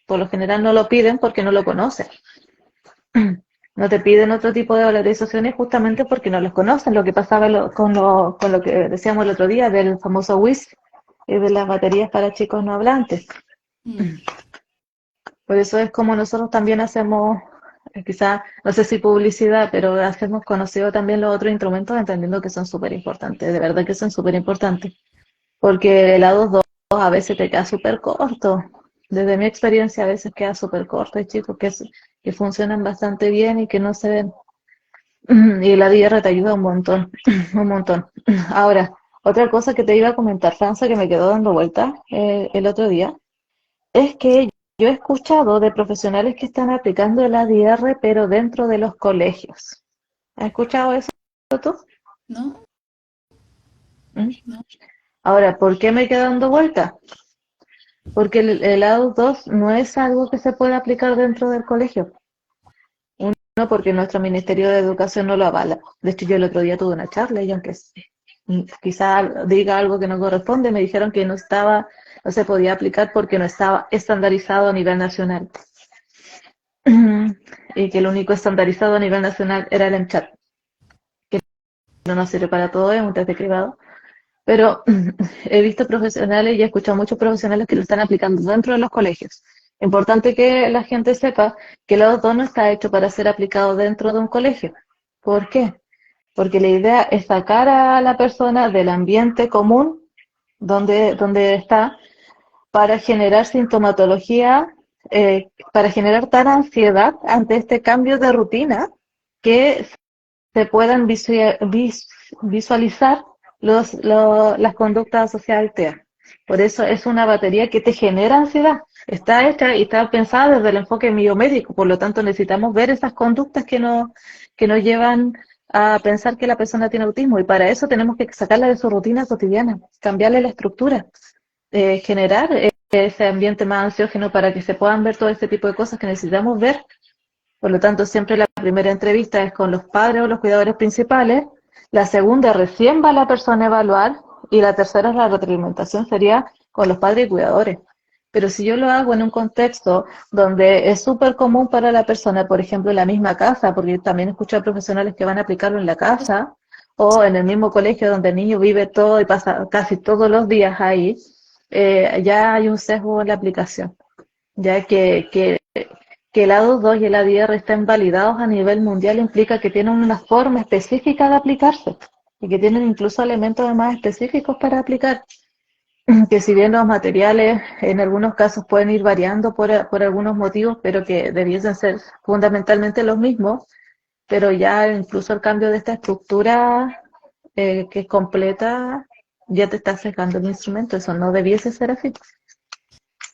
B: por lo general, no lo piden porque no lo conocen. No te piden otro tipo de valorizaciones justamente porque no los conocen. Lo que pasaba con lo que decíamos el otro día del famoso WIS y de las baterías para chicos no hablantes.
A: Mm.
B: Por eso es como nosotros también hacemos, quizás, no sé si publicidad, pero hacemos conocido también los otros instrumentos entendiendo que son súper importantes, de verdad que son súper importantes. Porque el lado 2 a veces te queda súper corto. Desde mi experiencia a veces queda súper corto. Hay chicos que funcionan bastante bien y que no se ven. Y la DR te ayuda un montón, un montón. Ahora, otra cosa que te iba a comentar, Franza, que me quedó dando vuelta el otro día, es que yo he escuchado de profesionales que están aplicando el ADR, pero dentro de los colegios. ¿Has escuchado eso tú?
A: ¿No?
B: ¿Mm?
A: ¿No?
B: Ahora, ¿por qué me quedo dando vuelta? Porque el ADU2 no es algo que se pueda aplicar dentro del colegio. Uno, porque nuestro Ministerio de Educación no lo avala. De hecho, yo el otro día tuve una charla y aunque quizá diga algo que no corresponde, me dijeron que no se podía aplicar porque no estaba estandarizado a nivel nacional. Y que el único estandarizado a nivel nacional era el MCHAT, que no nos sirve para todo, es un test de cribado. Pero he visto profesionales y he escuchado muchos profesionales que lo están aplicando dentro de los colegios. Importante que la gente sepa que el ADO no está hecho para ser aplicado dentro de un colegio. ¿Por qué? Porque la idea es sacar a la persona del ambiente común donde está para generar sintomatología, para generar tal ansiedad ante este cambio de rutina que se puedan visualizar las conductas asociadas al TEA. Por eso es una batería que te genera ansiedad. Está hecha y está pensada desde el enfoque biomédico, por lo tanto necesitamos ver esas conductas que nos llevan a pensar que la persona tiene autismo y para eso tenemos que sacarla de su rutina cotidiana, cambiarle la estructura, generar ese ambiente más ansiógeno para que se puedan ver todo este tipo de cosas que necesitamos ver. Por lo tanto, siempre la primera entrevista es con los padres o los cuidadores principales, la segunda recién va la persona a evaluar y la tercera, la retroalimentación, sería con los padres y cuidadores. Pero si yo lo hago en un contexto donde es súper común para la persona, por ejemplo, en la misma casa, porque también escucho a profesionales que van a aplicarlo en la casa o en el mismo colegio donde el niño vive todo y pasa casi todos los días ahí, ya hay un sesgo en la aplicación, ya que el ADO2 y el ADR estén validados a nivel mundial implica que tienen una forma específica de aplicarse y que tienen incluso elementos más específicos para aplicar, que si bien los materiales en algunos casos pueden ir variando por algunos motivos, pero que debiesen ser fundamentalmente los mismos, pero ya incluso el cambio de esta estructura que es completa ya te está sacando el instrumento, eso no debiese ser así,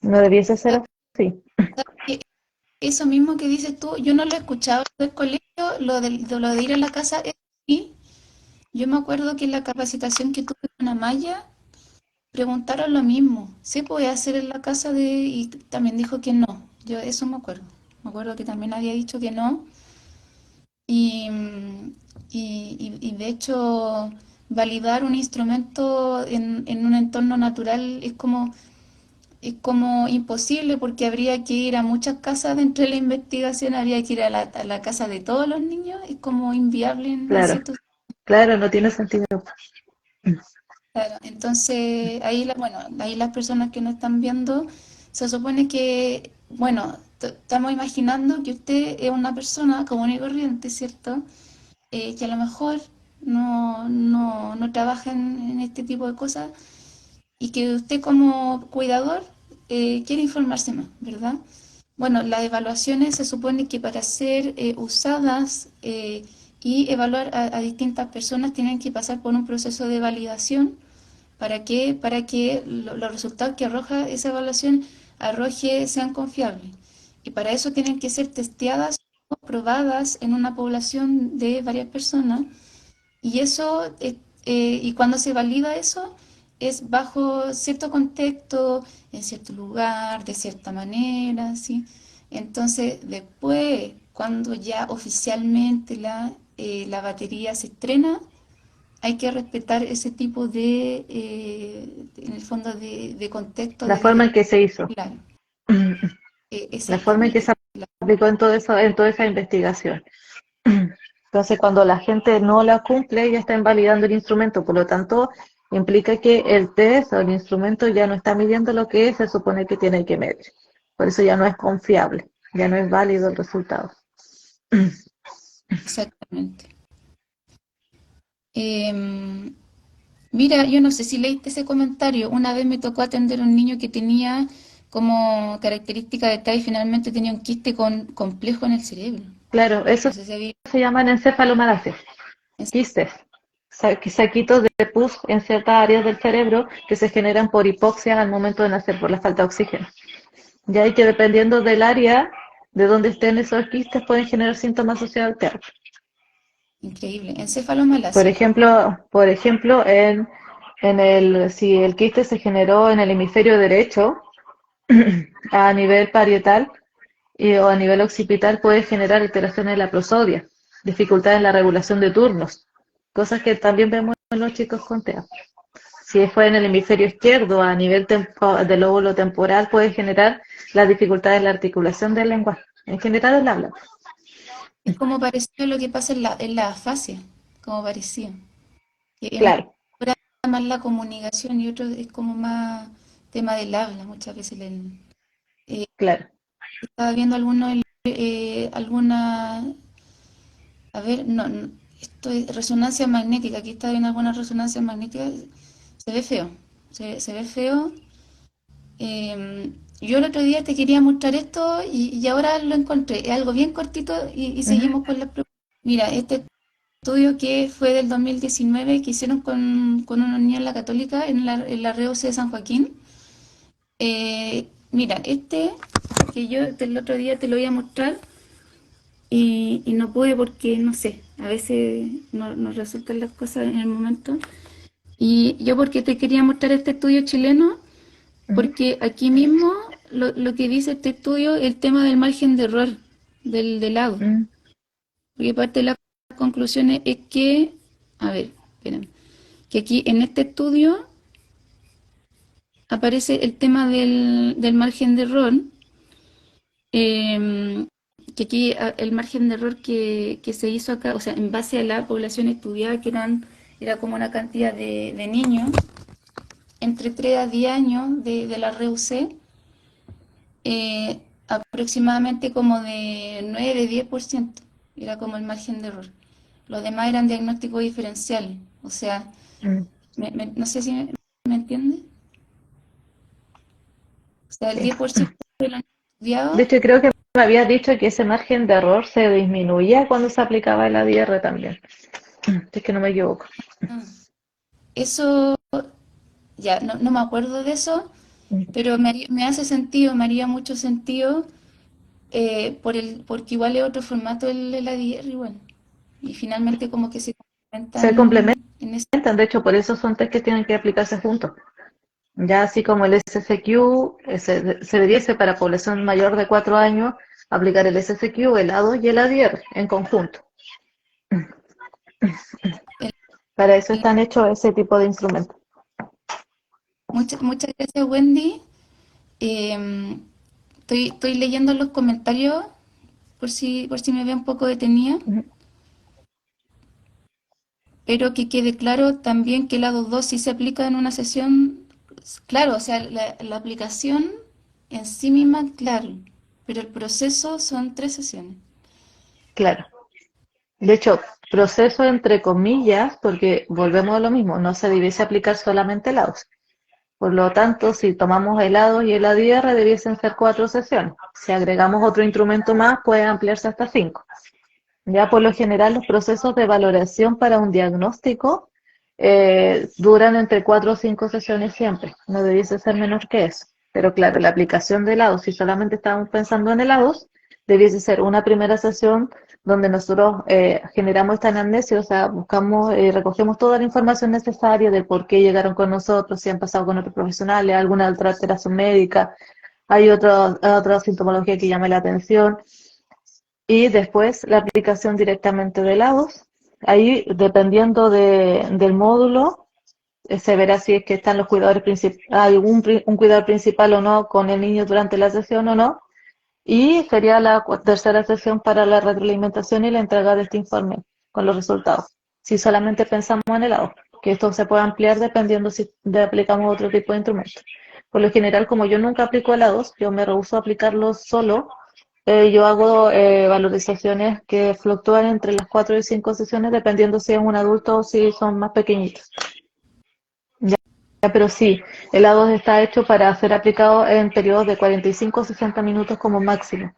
B: no debiese ser así.
A: ¿Sabes? Eso mismo que dices tú, yo no lo he escuchado del colegio, lo de ir a la casa, sí. Yo me acuerdo que en la capacitación que tuve con Amaya, preguntaron lo mismo. ¿Se puede hacer en la casa de...? Y también dijo que no. Yo eso me acuerdo. Me acuerdo que también había dicho que no. Y, y de hecho, validar un instrumento en un entorno natural es como imposible porque habría que ir a muchas casas dentro de la investigación, habría que ir a la casa de todos los niños, es como inviable en
B: Claro,
A: ciertos...
B: claro, no tiene sentido.
A: Claro, entonces ahí, bueno, ahí las personas que nos están viendo, se supone que, bueno, estamos imaginando que usted es una persona común y corriente, ¿cierto? Que a lo mejor no trabaja en este tipo de cosas y que usted como cuidador quiere informarse más, ¿verdad? Bueno, las evaluaciones se supone que para ser usadas y evaluar a distintas personas tienen que pasar por un proceso de validación para que los resultados que arroja esa evaluación arroje sean confiables. Y para eso tienen que ser testeadas o probadas en una población de varias personas. Y eso, y cuando se valida eso, es bajo cierto contexto, en cierto lugar, de cierta manera, ¿sí? Entonces, después, cuando ya oficialmente la batería se estrena, hay que respetar ese tipo de, en el fondo, de contexto
B: La
A: de
B: forma en que se hizo,
A: claro,
B: la forma en que
A: exactamente.
B: se aplicó en todo eso, en toda esa investigación. Entonces, cuando la gente no la cumple, ya está invalidando el instrumento, por lo tanto, implica que el test o el instrumento ya no está midiendo lo que se supone que tiene que medir. Por eso ya no es confiable, ya no es válido el resultado.
A: Exactamente. Em, Mira, yo no sé si leíste ese comentario. Una vez me tocó atender a un niño que tenía como característica de TAI y finalmente tenía un quiste complejo en el cerebro.
B: Claro, eso
A: No sé si había...
B: se llaman encefalomalacias, quistes, saquitos de pus en ciertas áreas del cerebro que se generan por hipoxia al momento de nacer, por la falta de oxígeno. Ya hay que dependiendo del área de donde estén esos quistes pueden generar síntomas asociados al TEA.
A: Increíble.
B: Por
A: Encefalomalacia.
B: ejemplo, si el quiste se generó en el hemisferio derecho a nivel parietal o a nivel occipital puede generar alteraciones de la prosodia, dificultad en la regulación de turnos, cosas que también vemos en los chicos con TEA. Si fue en el hemisferio izquierdo a nivel del lóbulo temporal puede generar las dificultades en la articulación del lenguaje, en general el habla.
A: Es como parecido a lo que pasa en la afasia, como parecido. Que es
B: Claro,
A: más la comunicación y otro es como más tema del habla, muchas veces.
B: claro.
A: Estaba viendo alguna, a ver, esto es resonancia magnética, aquí está viendo alguna resonancia magnética, se ve feo, se ve feo. Yo el otro día te quería mostrar esto y ahora lo encontré, es algo bien cortito y
B: Ujú.
A: seguimos con las preguntas. Mira, este estudio que fue del 2019 que hicieron con unos niños en la Católica en la REUC de San Joaquín. Mira, este que yo el otro día te lo voy a mostrar y no pude porque, no sé, a veces no resultan las cosas en el momento. Y yo porque te quería mostrar este estudio chileno,
B: Ujú.
A: porque aquí mismo lo que dice este estudio, el tema del margen de error del lado.
B: Mm.
A: Porque parte de las conclusiones es que, a ver, espérame, que aquí en este estudio aparece el tema del margen de error, eh, que aquí el margen de error que se hizo acá, o sea, en base a la población estudiada, era como una cantidad de niños entre 3 a 10 años de la REUC, aproximadamente como de 9-10% era como el margen de error. Los demás eran diagnósticos diferenciales, o sea,
B: Mm.
A: no sé si me entiende. O sea, el
B: Sí.
A: 10% de los
B: De
A: estudiados,
B: hecho, creo que me habías dicho que ese margen de error se disminuía cuando se aplicaba el ADR también. Si es que no me equivoco.
A: eso ya no me acuerdo de eso,
B: Mm.
A: pero me hace sentido, me haría mucho sentido porque igual es otro formato el ADR igual. Y finalmente como que se
B: Se
A: complementan
B: complementan,
A: en ese.
B: de hecho, por eso son test que tienen que aplicarse juntos. Ya así como el SSQ se debiese para población mayor de 4 años aplicar el SSQ, el A2 y el ADR en conjunto. Para eso están hechos ese tipo de instrumentos.
A: Muchas gracias, Wendy. Eh, estoy leyendo los comentarios por si me ve un poco detenida, pero que quede claro también que el lado 2 sí se aplica en una sesión, claro, o sea, la aplicación en sí misma, claro, pero el proceso son 3 sesiones.
B: Claro. De hecho, proceso entre comillas, porque volvemos a lo mismo, no se debiese aplicar solamente helados. Por lo tanto, si tomamos helados y el ADR, debiesen ser 4 sesiones. Si agregamos otro instrumento más, puede ampliarse hasta 5. Ya por lo general, los procesos de valoración para un diagnóstico duran entre 4 o 5 sesiones siempre. No debiese ser menor que eso. Pero claro, la aplicación de helados, si solamente estábamos pensando en helados, debiese ser una primera sesión donde nosotros generamos esta anamnesis, o sea, buscamos, recogemos toda la información necesaria del por qué llegaron con nosotros, si han pasado con otros profesionales, alguna otra alteración médica, hay otra sintomología que llame la atención, y después la aplicación directamente de lados. Ahí, dependiendo del módulo, se verá si es que están los cuidadores principales, hay un cuidador principal o no con el niño durante la sesión o no. Y sería la tercera sesión para la retroalimentación y la entrega de este informe con los resultados. Si solamente pensamos en helado, que esto se puede ampliar dependiendo si aplicamos otro tipo de instrumento. Por lo general, como yo nunca aplico helados, yo me rehúso a aplicarlos solo. Yo hago valorizaciones que fluctúan entre las 4 y 5 sesiones, dependiendo si es un adulto o si son más pequeñitos. Ya, pero sí, el A2 está hecho para ser aplicado en periodos de 45 o 60 minutos como máximo.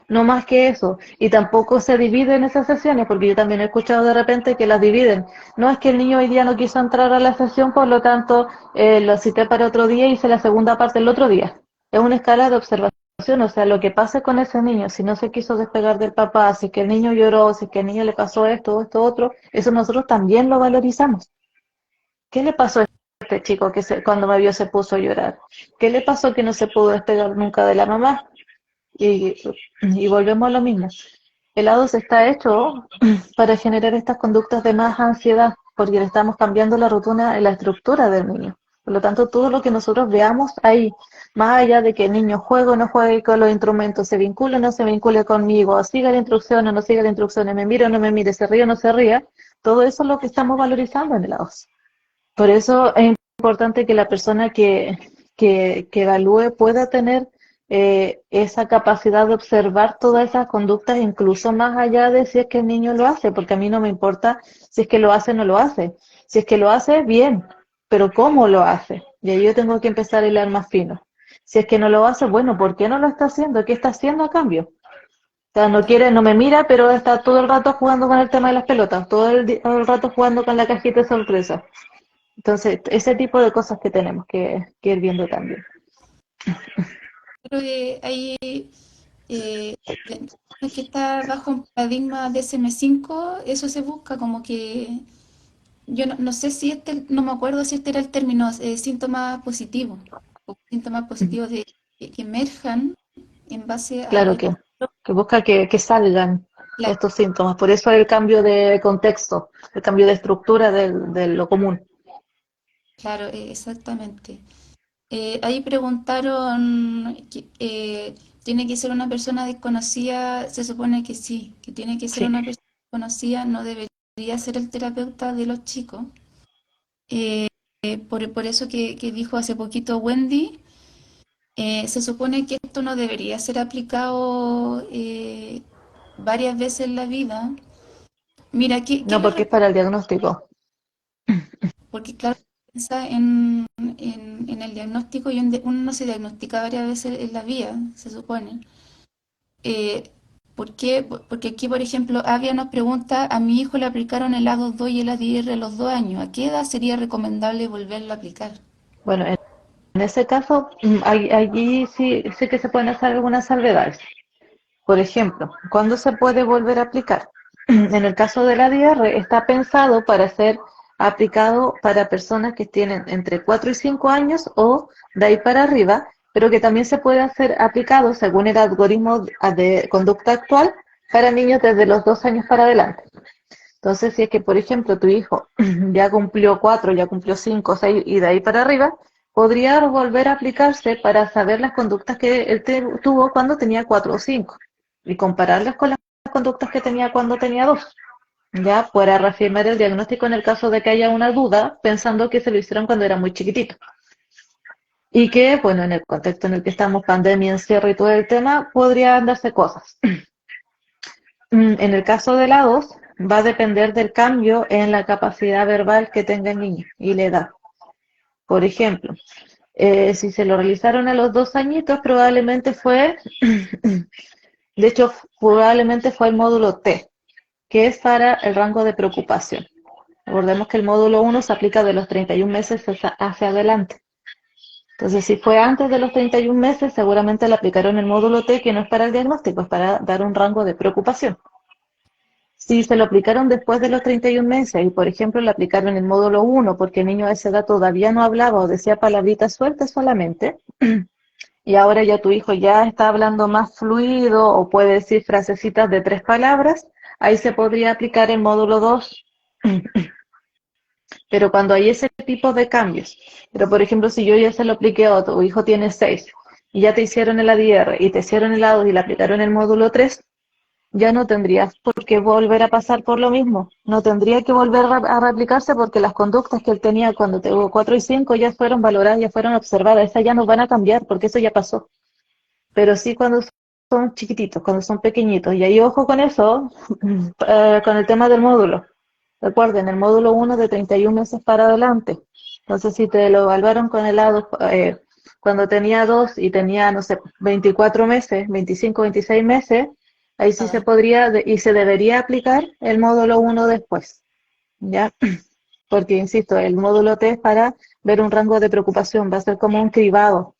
B: No más que eso. Y tampoco se divide en esas sesiones, porque yo también he escuchado de repente que las dividen. No es que el niño hoy día no quiso entrar a la sesión, por lo tanto lo cité para otro día y hice la segunda parte el otro día. Es una escala de observación, o sea, lo que pase con ese niño, si no se quiso despegar del papá, si es que el niño lloró, si es que al niño le pasó esto, esto, otro, eso nosotros también lo valorizamos. ¿Qué le pasó a este chico que cuando me vio se puso a llorar? ¿Qué le pasó que no se pudo despegar nunca de la mamá? Y, y volvemos a lo mismo. El ADOS está hecho para generar estas conductas de más ansiedad, porque le estamos cambiando la rutina, la estructura del niño. Por lo tanto, todo lo que nosotros veamos ahí, más allá de que el niño juegue o no juegue con los instrumentos, se vincule o no se vincule conmigo, siga la instrucción o no siga la instrucción, me mire o no me mire, se ríe o no se ría, todo eso es lo que estamos valorizando en el ADOS. Por eso es importante que la persona que evalúe pueda tener esa capacidad de observar todas esas conductas, incluso más allá de si es que el niño lo hace, porque a mí no me importa si es que lo hace o no lo hace. Si es que lo hace, bien, pero ¿cómo lo hace? Y ahí yo tengo que empezar a hilar más fino. Si es que no lo hace, bueno, ¿por qué no lo está haciendo? ¿Qué está haciendo a cambio? O sea, no quiere, no me mira, pero está todo el rato jugando con el tema de las pelotas, todo el rato jugando con la cajita de sorpresa. Entonces, ese tipo de cosas que tenemos que ir viendo también.
A: Creo que hay eh, que está bajo un paradigma DSM-5, eso se busca como que, yo no sé si no me acuerdo si este era el término, síntomas positivos, o síntomas positivos que emerjan en base a
B: Claro
A: algo.
B: que busca que salgan
A: Claro,
B: estos síntomas. Por eso el cambio de contexto, el cambio de estructura de lo común.
A: claro, exactamente. Ahí preguntaron, ¿tiene que ser una persona desconocida? Se supone que sí, que tiene que ser
B: Sí.
A: una persona desconocida, no debería ser el terapeuta de los chicos. Eh, por eso que dijo hace poquito Wendy, se supone que esto no debería ser aplicado varias veces en la vida. Mira, ¿qué
B: No,
A: le
B: porque es para el diagnóstico.
A: porque claro, piensa en el diagnóstico y uno no se diagnostica varias veces en la vida, se supone. Eh, ¿Por qué? Porque aquí, por ejemplo, Avia nos pregunta, a mi hijo le aplicaron el A22 y el ADR a los 2 años. ¿A qué edad sería recomendable volverlo a aplicar?
B: Bueno, en ese caso, allí sí, sí que se pueden hacer algunas salvedades. Por ejemplo, ¿cuándo se puede volver a aplicar? En el caso de la DR, está pensado para ser aplicado para personas que tienen entre 4 y 5 años o de ahí para arriba, pero que también se puede hacer aplicado según el algoritmo de conducta actual para niños desde los 2 años para adelante. Entonces, si es que, por ejemplo, tu hijo ya cumplió 4, ya cumplió 5, 6 y de ahí para arriba, podría volver a aplicarse para saber las conductas que él tuvo cuando tenía 4 o 5 y compararlas con las conductas que tenía cuando tenía 2. Ya para reafirmar el diagnóstico en el caso de que haya una duda, pensando que se lo hicieron cuando era muy chiquitito. Y que, bueno, en el contexto en el que estamos, pandemia, encierro y todo el tema, podrían darse cosas. En el caso de la 2, va a depender del cambio en la capacidad verbal que tenga el niño y la edad. Por ejemplo, si se lo realizaron a los 2 añitos, probablemente fue, de hecho, probablemente fue el módulo T, que es para el rango de preocupación. Recordemos que el módulo 1 se aplica de los 31 meses hacia adelante. Entonces, si fue antes de los 31 meses, seguramente le aplicaron el módulo T, que no es para el diagnóstico, es para dar un rango de preocupación. Si se lo aplicaron después de los 31 meses y, por ejemplo, le aplicaron el módulo 1 porque el niño a esa edad todavía no hablaba o decía palabritas sueltas solamente, y ahora ya tu hijo ya está hablando más fluido o puede decir frasecitas de 3 palabras, ahí se podría aplicar el módulo 2. Pero cuando hay ese tipo de cambios, pero por ejemplo, si yo ya se lo apliqué a tu hijo tiene 6 y ya te hicieron el ADR y te hicieron el A2 y le aplicaron el módulo 3, ya no tendrías por qué volver a pasar por lo mismo. No tendría que volver a replicarse porque las conductas que él tenía cuando tuvo 4 y 5 ya fueron valoradas, ya fueron observadas. Esas ya no van a cambiar porque eso ya pasó. Pero sí cuando son chiquititos, cuando son pequeñitos. Y ahí ojo con eso, con el tema del módulo. Recuerden, el módulo 1 de 31 meses para adelante. Entonces, si te lo evaluaron con el lado cuando tenía 2 y tenía, no sé, 24 meses, 25, 26 meses, ahí sí se
A: Ah,
B: podría y se debería aplicar el módulo 1 después, ¿ya? Porque, insisto, el módulo T es para ver un rango de preocupación, va a ser como un cribado,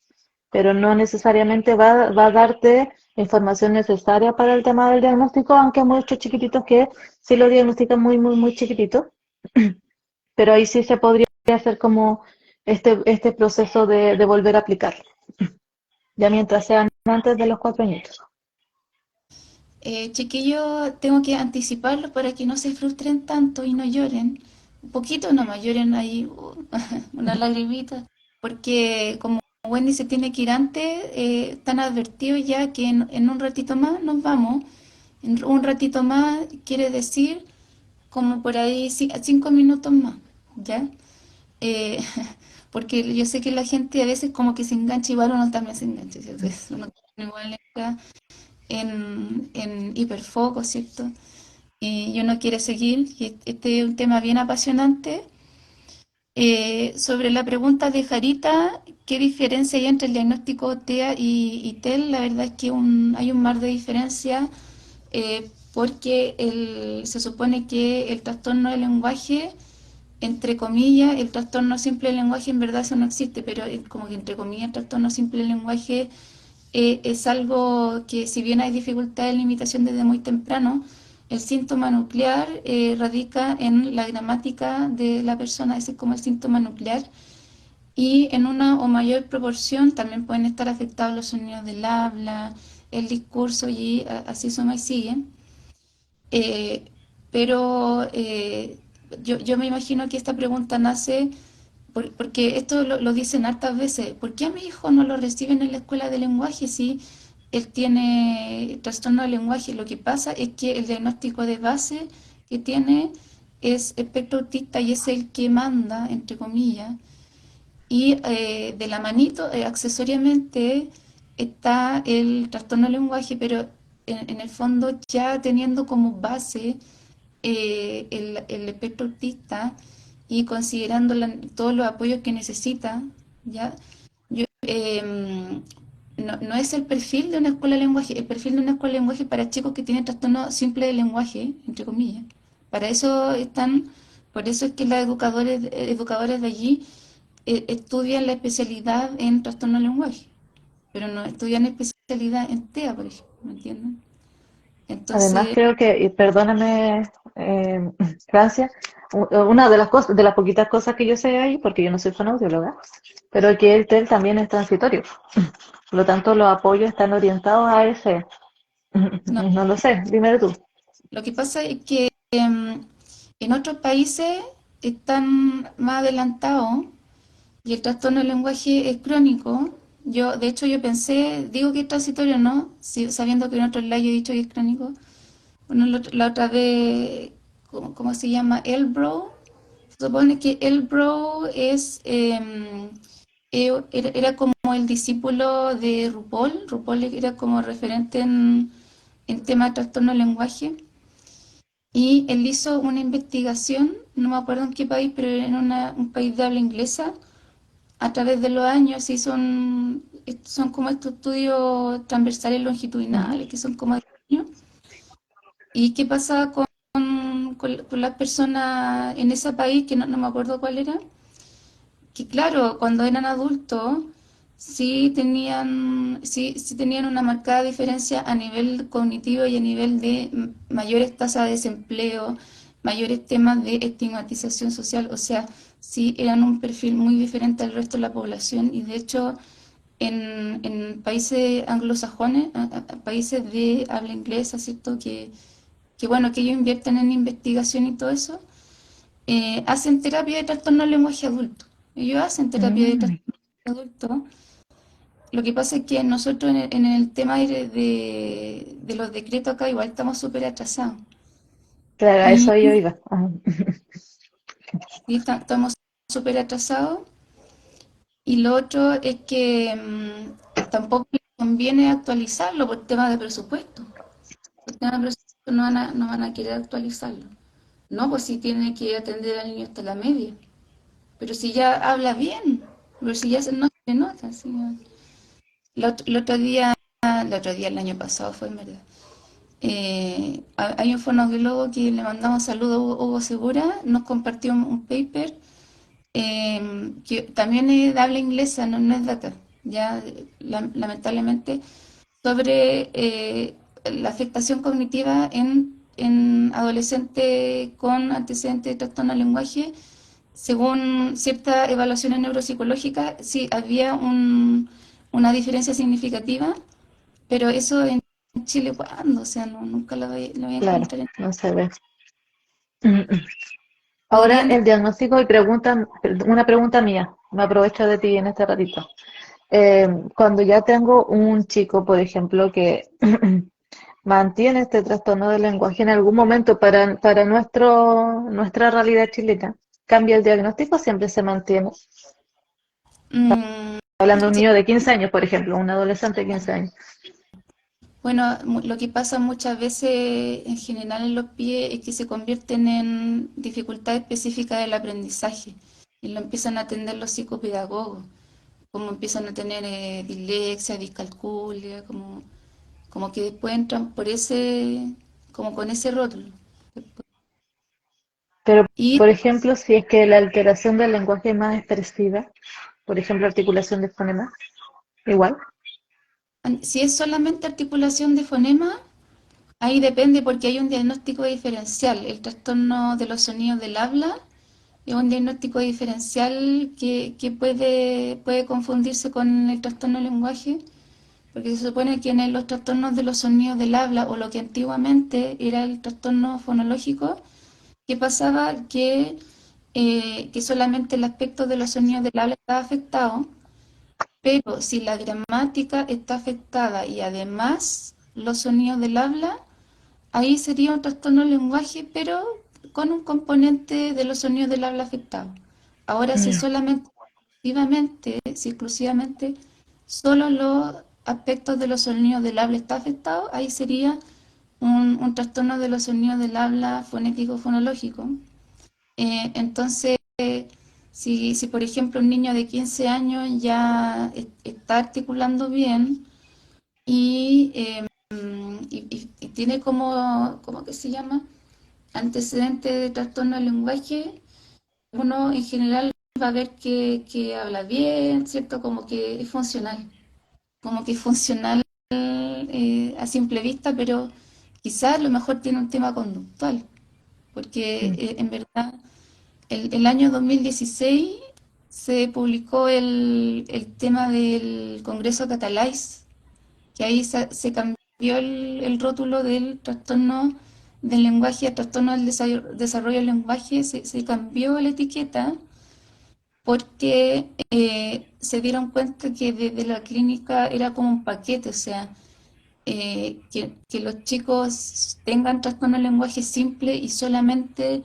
B: pero no necesariamente va a darte información necesaria para el tema del diagnóstico, aunque hay muchos chiquititos que sí lo diagnostican muy, muy, muy chiquitito, pero ahí sí se podría hacer como este proceso de volver a aplicar, ya mientras sean antes de los 4 añitos.
A: chiquillos, tengo que anticiparlos para que no se frustren tanto y no lloren. Un poquito nomás, lloren ahí una lagrimita. Porque como Wendy se tiene que ir antes, están advertidos ya que en un ratito más nos vamos. En un ratito más quiere decir como por ahí 5 minutos más, ¿ya? Eh, porque yo sé que la gente a veces como que se engancha, igual uno también se engancha, ¿cierto? Uno igual está en hiperfoco, ¿cierto? Y uno quiere seguir, y este es un tema bien apasionante. Sobre la pregunta de Jarita, ¿qué diferencia hay entre el diagnóstico TEA y TEL? La verdad es que hay un mar de diferencia. porque se supone que el trastorno del lenguaje, entre comillas, el trastorno simple del lenguaje en verdad eso no existe, pero como que entre comillas el trastorno simple del lenguaje es algo que si bien hay dificultad de limitación desde muy temprano, el síntoma nuclear radica en la gramática de la persona, ese es como el síntoma nuclear, y en una o mayor proporción también pueden estar afectados los sonidos del habla, el discurso y así suma y sigue. Eh, pero yo me imagino que esta pregunta nace porque esto lo dicen hartas veces. ¿Por qué a mi hijo no lo reciben en la escuela de lenguaje si él tiene trastorno de lenguaje? Lo que pasa es que el diagnóstico de base que tiene es espectro autista y es el que manda, entre comillas. Y de la manito, accesoriamente, está el trastorno del lenguaje, pero en el fondo ya teniendo como base el espectro autista y considerando todos los apoyos que necesita, ¿ya? Yo, no es el perfil de una escuela de lenguaje, el perfil de una escuela de lenguaje para chicos que tienen trastorno simple de lenguaje, entre comillas. Para eso están, por eso es que los educadores de allí estudian la especialidad en trastorno del lenguaje, pero no estudian especialidad en TEA, por ejemplo, ¿me entienden?
B: Además,
A: Entonces,
B: creo que, y perdóname, Francia, una de las cosas, de las poquitas cosas que yo sé ahí, porque yo no soy fonoaudióloga, pero que el TEL también es transitorio. Por lo tanto, los apoyos están orientados a ese.
A: no,
B: No lo sé, dime tú.
A: lo que pasa es que en otros países están más adelantados y el trastorno del lenguaje es crónico. De hecho, yo pensé, digo que es transitorio, ¿no? Sabiendo que en otros lados yo he dicho que es crónico. Bueno, la otra vez, ¿cómo se llama? Elbro. Se supone que Elbro era como el discípulo de RuPaul. RuPaul era como referente en tema de trastorno del lenguaje. Y él hizo una investigación, no me acuerdo en qué país, pero en un país de habla inglesa. A través de los años sí son como estos estudios transversales
B: Ujú.
A: longitudinales, que son como de años. ¿Y qué pasa con las personas en ese país, que no me acuerdo cuál era? Que claro, cuando eran adultos, sí tenían una marcada diferencia a nivel cognitivo y a nivel de mayores tasas de desempleo, mayores temas de estigmatización social, o sea, sí eran un perfil muy diferente al resto de la población y de hecho en países anglosajones, países de habla inglesa, ¿cierto? Que bueno, que ellos invierten en investigación y todo eso, hacen terapia de trastorno del lenguaje adulto. Ellos hacen terapia de
B: Mm.
A: trastorno del lenguaje adulto. Lo que pasa es que nosotros en el tema de los decretos acá igual estamos súper atrasados.
B: Claro, a
A: Y
B: eso yo iba. Ajá.
A: sí, estamos súper atrasados. Y lo otro es que tampoco les conviene actualizarlo por tema de presupuesto. Por tema de presupuesto no van a querer actualizarlo. No, pues si tiene que atender al niño hasta la media. Pero si ya habla bien, pero si ya no se nota. ¿Sí? El otro día, el año pasado fue en verdad. Hay un fonoaudiólogo que le mandamos saludos a Hugo Segura, nos compartió un paper que también es de habla inglesa, no es de acá, ya lamentablemente, sobre la afectación cognitiva en adolescentes con antecedentes de trastorno del lenguaje. Según ciertas evaluaciones neuropsicológicas, sí, había una diferencia significativa, pero eso en Chile, ¿cuándo? O sea, nunca lo voy a
B: Claro,
A: encontrar.
B: no se ve. Mm. Ahora
A: Podrían,
B: el diagnóstico y una pregunta mía, me aprovecho de ti en este ratito. Cuando ya tengo un chico, por ejemplo, que mantiene este trastorno del lenguaje en algún momento para nuestra realidad chilena, ¿cambia el diagnóstico o siempre se mantiene?
A: mm,
B: Hablando de un
A: sí,
B: niño de 15 años, por ejemplo, un adolescente de 15 años.
A: bueno, lo que pasa muchas veces en general en los pies es que se convierten en dificultades específicas del aprendizaje y lo empiezan a atender los psicopedagogos, como empiezan a tener dislexia, discalculia, como que después entran por ese. como con ese rótulo.
B: Pero,
A: Y
B: por ejemplo, si es que la alteración del lenguaje es más expresiva, por ejemplo, articulación de fonemas, igual.
A: si es solamente articulación de fonema, ahí depende porque hay un diagnóstico diferencial. El trastorno de los sonidos del habla es un diagnóstico diferencial que puede confundirse con el trastorno del lenguaje, porque se supone que en los trastornos de los sonidos del habla, o lo que antiguamente era el trastorno fonológico, ¿qué pasaba? Que solamente el aspecto de los sonidos del habla estaba afectado, pero si la gramática está afectada y además los sonidos del habla, ahí sería un trastorno del lenguaje, pero con un componente de los sonidos del habla afectado. Ahora, si solamente, si exclusivamente, solo los aspectos de los sonidos del habla está afectado, ahí sería un trastorno de los sonidos del habla fonético-fonológico. Entonces, si por ejemplo un niño de 15 años ya está articulando bien y, y tiene como, ¿cómo que se llama? Antecedente de trastorno del lenguaje, uno en general va a ver que habla bien, ¿cierto? Como que es funcional a simple vista, pero quizás a lo mejor tiene un tema conductual, porque en verdad el año 2016 se publicó el tema del Congreso Cataláis, que ahí se cambió el rótulo del trastorno del lenguaje a trastorno del desarrollo del lenguaje, se cambió la etiqueta porque se dieron cuenta que desde la clínica era como un paquete, o sea, que los chicos tengan trastorno del lenguaje simple y solamente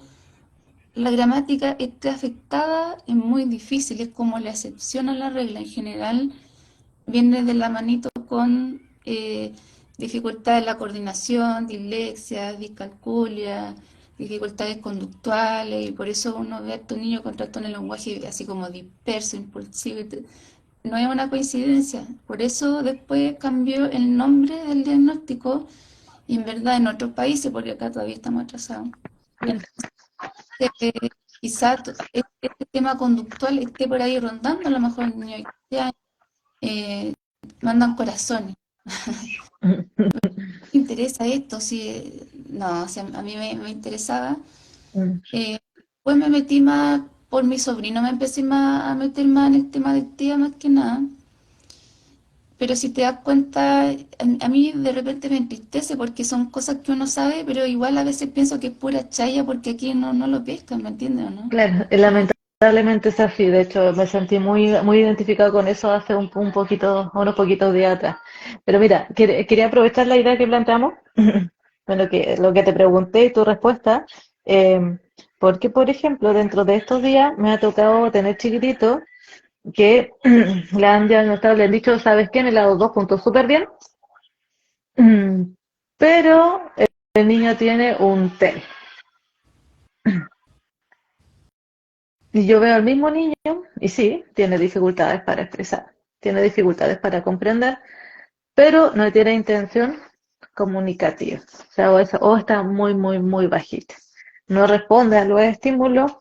A: la gramática esté afectada es muy difícil, es como la excepción a la regla. En general viene de la manito con dificultades en la coordinación, dislexia, discalculia, dificultades conductuales, y por eso uno ve a tu niño con trastorno del lenguaje así como disperso, impulsivo. No es una coincidencia. Por eso después cambió el nombre del diagnóstico y en verdad en otros países, porque acá todavía estamos atrasados. Quizás este tema conductual esté por ahí rondando, a lo mejor el niño de 15 años, eh, mandan corazones. Me interesa esto, sí, no, o sea, a mí me interesaba. Pues me metí más por mi sobrino, me empecé más a meter más en el tema del TEA más que nada. Pero si te das cuenta, a mí de repente me entristece porque son cosas que uno sabe, pero igual a veces pienso que es pura chaya porque aquí no lo pescan, ¿me entiendes o no?
B: Claro,
A: Como,
B: lamentablemente es así. De hecho, me sentí muy identificado con eso hace un poquito, unos poquitos días atrás. Pero mira, quería aprovechar la idea que planteamos, bueno, lo que te pregunté y tu respuesta, porque, por ejemplo, dentro de estos días me ha tocado tener chiquititos que le han diagnosticado, le han dicho, ¿sabes qué? En el lado 2 puntos súper bien, pero el niño tiene un TEL. Y yo veo al mismo niño y sí, tiene dificultades para expresar, tiene dificultades para comprender, pero no tiene intención comunicativa. O sea, o está muy bajita. No responde a los estímulos,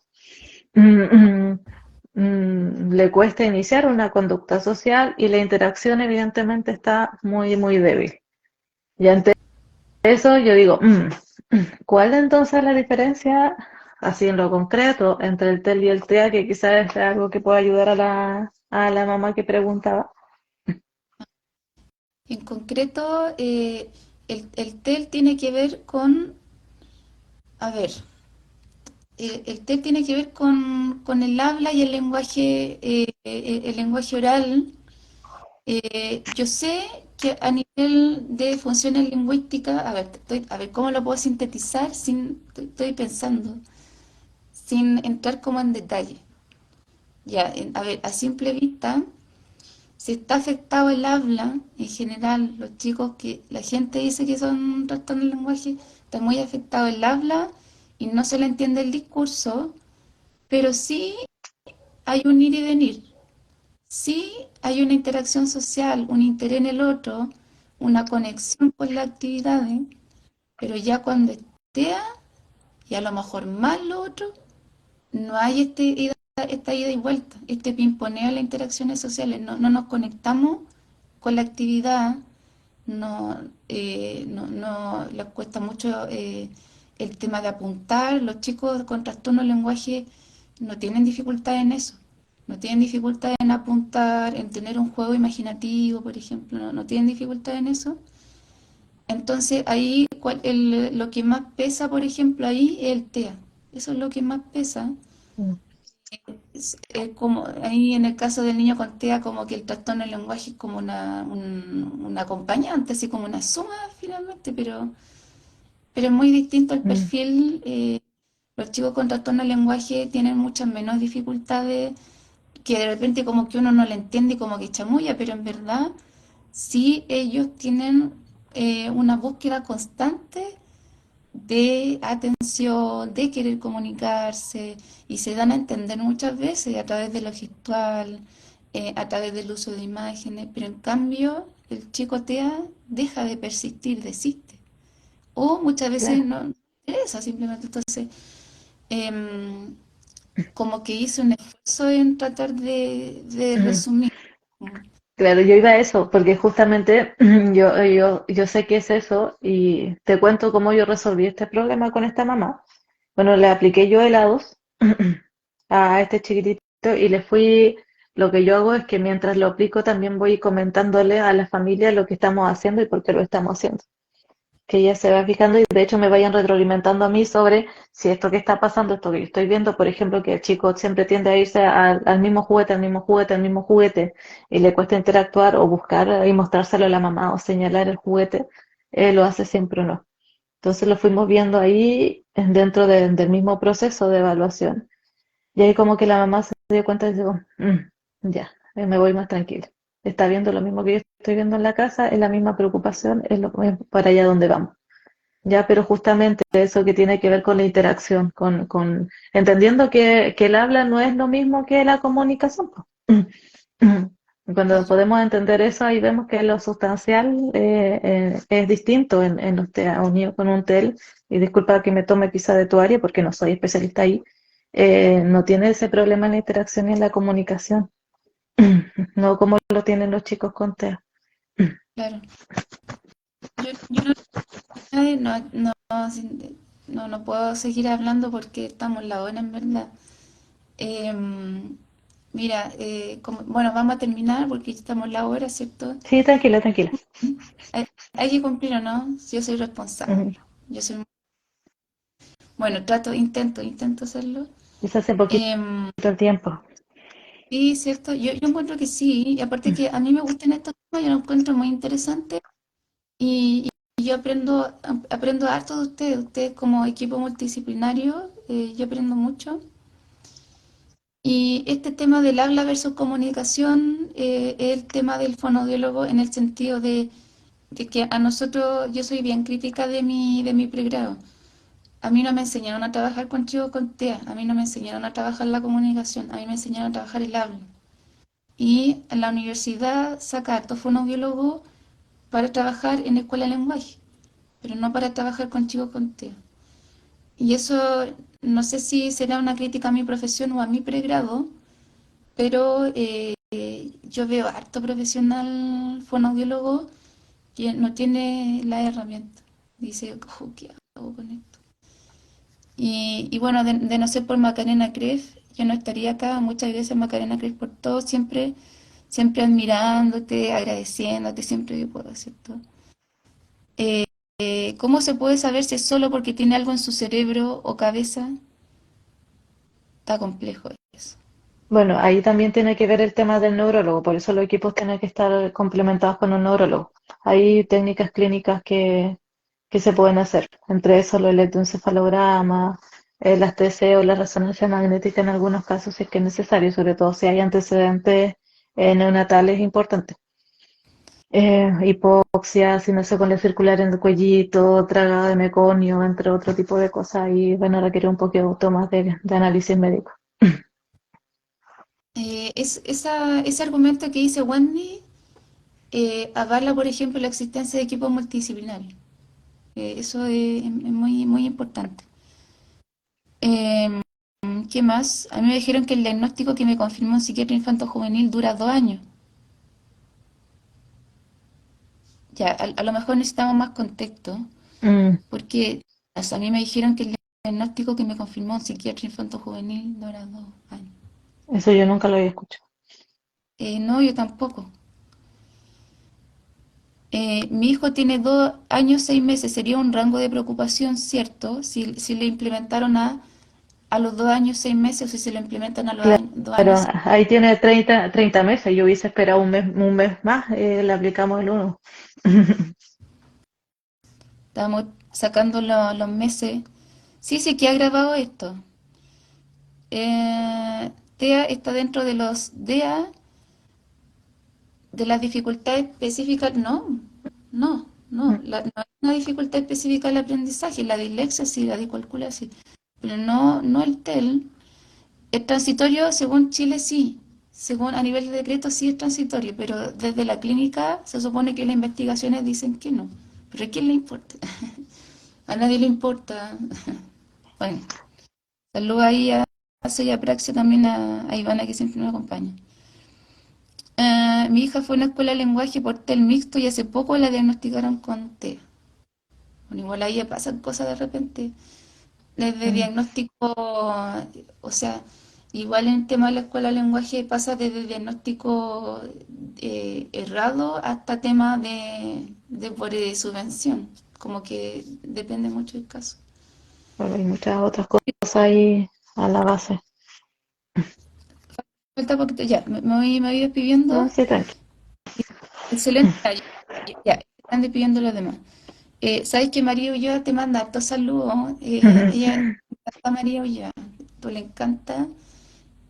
B: mm, mm, le cuesta iniciar una conducta social y la interacción evidentemente está muy débil. Y ante eso yo digo, ¿cuál entonces es la diferencia, así en lo concreto, entre el TEL y el TEA, que quizás es algo que pueda ayudar a la mamá que preguntaba?
A: en concreto, el TEL tiene que ver a ver, el TEL tiene que ver con el habla y el lenguaje oral. Yo sé que a nivel de funciones lingüísticas, a ver, a ver, ¿cómo lo puedo sintetizar estoy pensando, sin entrar como en detalle? Ya, a ver, a simple vista, si está afectado el habla, en general, los chicos que la gente dice que son trastornos del lenguaje, está muy afectado el habla y no se le entiende el discurso, pero sí hay un ir y venir. Sí hay una interacción social, un interés en el otro, una conexión con las actividades, Pero ya cuando es TEA, y a lo mejor más lo otro, no hay esta ida y vuelta, este pimponeo en las interacciones sociales, no nos conectamos con la actividad, no les cuesta mucho el tema de apuntar. Los chicos con trastorno de lenguaje no tienen dificultad en eso, no tienen dificultad en apuntar, en tener un juego imaginativo, por ejemplo, no tienen dificultad en eso. Entonces ahí lo que más pesa, por ejemplo, ahí es el TEA. Eso es lo que más pesa.
B: Mm,
A: Es como ahí en el caso del niño con TEA, como que el trastorno del lenguaje es como un acompañante, así como una suma finalmente, pero es muy distinto el
B: mm,
A: perfil. Los chicos con trastorno del lenguaje tienen muchas menos dificultades, que de repente como que uno no le entiende y como que chamulla, pero en verdad sí ellos tienen una búsqueda constante de atención, de querer comunicarse y se dan a entender muchas veces a través de lo gestual, a través del uso de imágenes, pero en cambio el chico TEA deja de persistir, desiste. O muchas veces
B: claro.
A: no interesa simplemente. Entonces, em, como que hice un esfuerzo en tratar de resumir.
B: Claro, yo iba a eso, porque justamente yo sé que es eso y te cuento cómo yo resolví este problema con esta mamá. Bueno, le apliqué yo helados a este chiquitito y lo que yo hago es que mientras lo aplico también voy comentándole a la familia lo que estamos haciendo y por qué lo estamos haciendo. Que ella se va fijando y de hecho me vayan retroalimentando a mí sobre si esto que está pasando, esto que yo estoy viendo, por ejemplo, que el chico siempre tiende a irse al mismo juguete, al mismo juguete, al mismo juguete y le cuesta interactuar o buscar y mostrárselo a la mamá o señalar el juguete, lo hace siempre o no. Entonces lo fuimos viendo ahí dentro del mismo proceso de evaluación. Y ahí como que la mamá se dio cuenta y dijo, ya, me voy más tranquila. Está viendo lo mismo que yo estoy viendo en la casa, es la misma preocupación, es para allá donde vamos. Ya, pero justamente eso que tiene que ver con la interacción, entendiendo que el habla no es lo mismo que la comunicación, po. Cuando
A: Claro.
B: podemos entender eso, ahí vemos que lo sustancial es distinto en los TEA. Un niño con un TEL, y disculpa que me tome quizá de tu área porque no soy especialista ahí, no tiene ese problema en la interacción y en la comunicación, no como lo tienen los chicos con TEA.
A: Claro. Yo no puedo seguir hablando porque estamos en la hora, en verdad. Em, Mira, bueno, vamos a terminar porque ya estamos en la hora, ¿cierto?
B: Sí, tranquila, tranquila.
A: Hay que cumplir o no, si yo soy responsable. Yo soy, bueno, intento hacerlo.
B: Quizás hace poquito
A: Em,
B: el tiempo.
A: sí, ¿cierto? Yo encuentro que sí, y aparte que a mí me gustan estos temas, yo los encuentro muy interesantes y yo aprendo harto de ustedes como equipo multidisciplinario, yo aprendo mucho. Y este tema del habla versus comunicación es el tema del fonodiólogo en el sentido de que a nosotros, yo soy bien crítica de mi pregrado. A mí no me enseñaron a trabajar con chicos con TEA, a mí no me enseñaron a trabajar la comunicación, a mí me enseñaron a trabajar el habla. Y en la universidad saca harto fonoaudiólogo para trabajar en escuela de lenguaje, pero no para trabajar con chicos con TEA. Y eso no sé si será una crítica a mi profesión o a mi pregrado, pero yo veo harto profesional fonoaudiólogo que no tiene la herramienta. Dice, "Oh, ¿qué hago con esto?". Y bueno, de no ser por Macarena Cres, yo no estaría acá. Muchas gracias Macarena Cres por todo, siempre admirándote, agradeciéndote, siempre que puedo hacer todo. ¿Cómo se puede saber si es solo porque tiene algo en su cerebro o cabeza? Está complejo eso.
B: Bueno, ahí también tiene que ver el tema del neurólogo, por eso los equipos tienen que estar complementados con un neurólogo. Hay técnicas clínicas que se pueden hacer, entre eso el electroencefalograma, las TC o la resonancia magnética en algunos casos si es que es necesario, sobre todo si hay antecedentes neonatales importantes. Hipoxia, si no se pone circular en el cuellito, tragada de meconio, entre otro tipo de cosas, y van a requerir un poquito más de análisis médico.
A: Ese argumento que dice Wendy avala, por ejemplo, la existencia de equipos multidisciplinarios. Eso es muy, muy importante. Em, ¿Qué más? A mí me dijeron que el diagnóstico que me confirmó un psiquiatra infanto-juvenil dura 2 años. Ya, a lo mejor necesitamos más contexto,
B: Mm,
A: porque o sea, a mí me dijeron que el diagnóstico que me confirmó un psiquiatra infanto-juvenil dura 2 años.
B: eso yo nunca lo había escuchado.
A: No, yo tampoco. Mi hijo tiene 2 años, 6 meses. Sería un rango de preocupación, ¿cierto? Si le implementaron a los 2 años, 6 meses o si se lo implementan a los dos
B: Claro,
A: años.
B: ahí tiene 30 meses. Yo hubiese esperado un mes más, le aplicamos el uno.
A: Estamos sacando los meses. Sí, sí, que ha grabado esto. TEA está dentro de los DEA, de las dificultades específicas. No, no, no. No es una dificultad específica del aprendizaje. La dislexia sí, la discalculia sí. Pero no, no el TEL. Es transitorio según Chile, sí. Según a nivel de decreto, sí es transitorio. Pero desde la clínica se supone que las investigaciones dicen que no. ¿Pero a quién le importa? A nadie le importa. Bueno, saludo ahí a Soya Praxia, también a Ivana que siempre me acompaña. Mi hija fue a una escuela de lenguaje por TEL mixto y hace poco la diagnosticaron con TEA. Bueno, igual ahí ya pasan cosas de repente. Desde
B: Mm.
A: diagnóstico, o sea, igual en el tema de la escuela de lenguaje pasa desde diagnóstico errado hasta tema de por subvención. Como que depende mucho del caso.
B: Bueno, hay muchas otras cosas ahí a la base.
A: Falta poquito, ya, me voy
B: No,
A: despidiendo.
B: sí, tranqui.
A: Excelente. Ya, están despidiendo los demás. ¿Sabes que María Ulloa te manda hartos saludos? Ella le encanta María Ulloa, tú le encanta.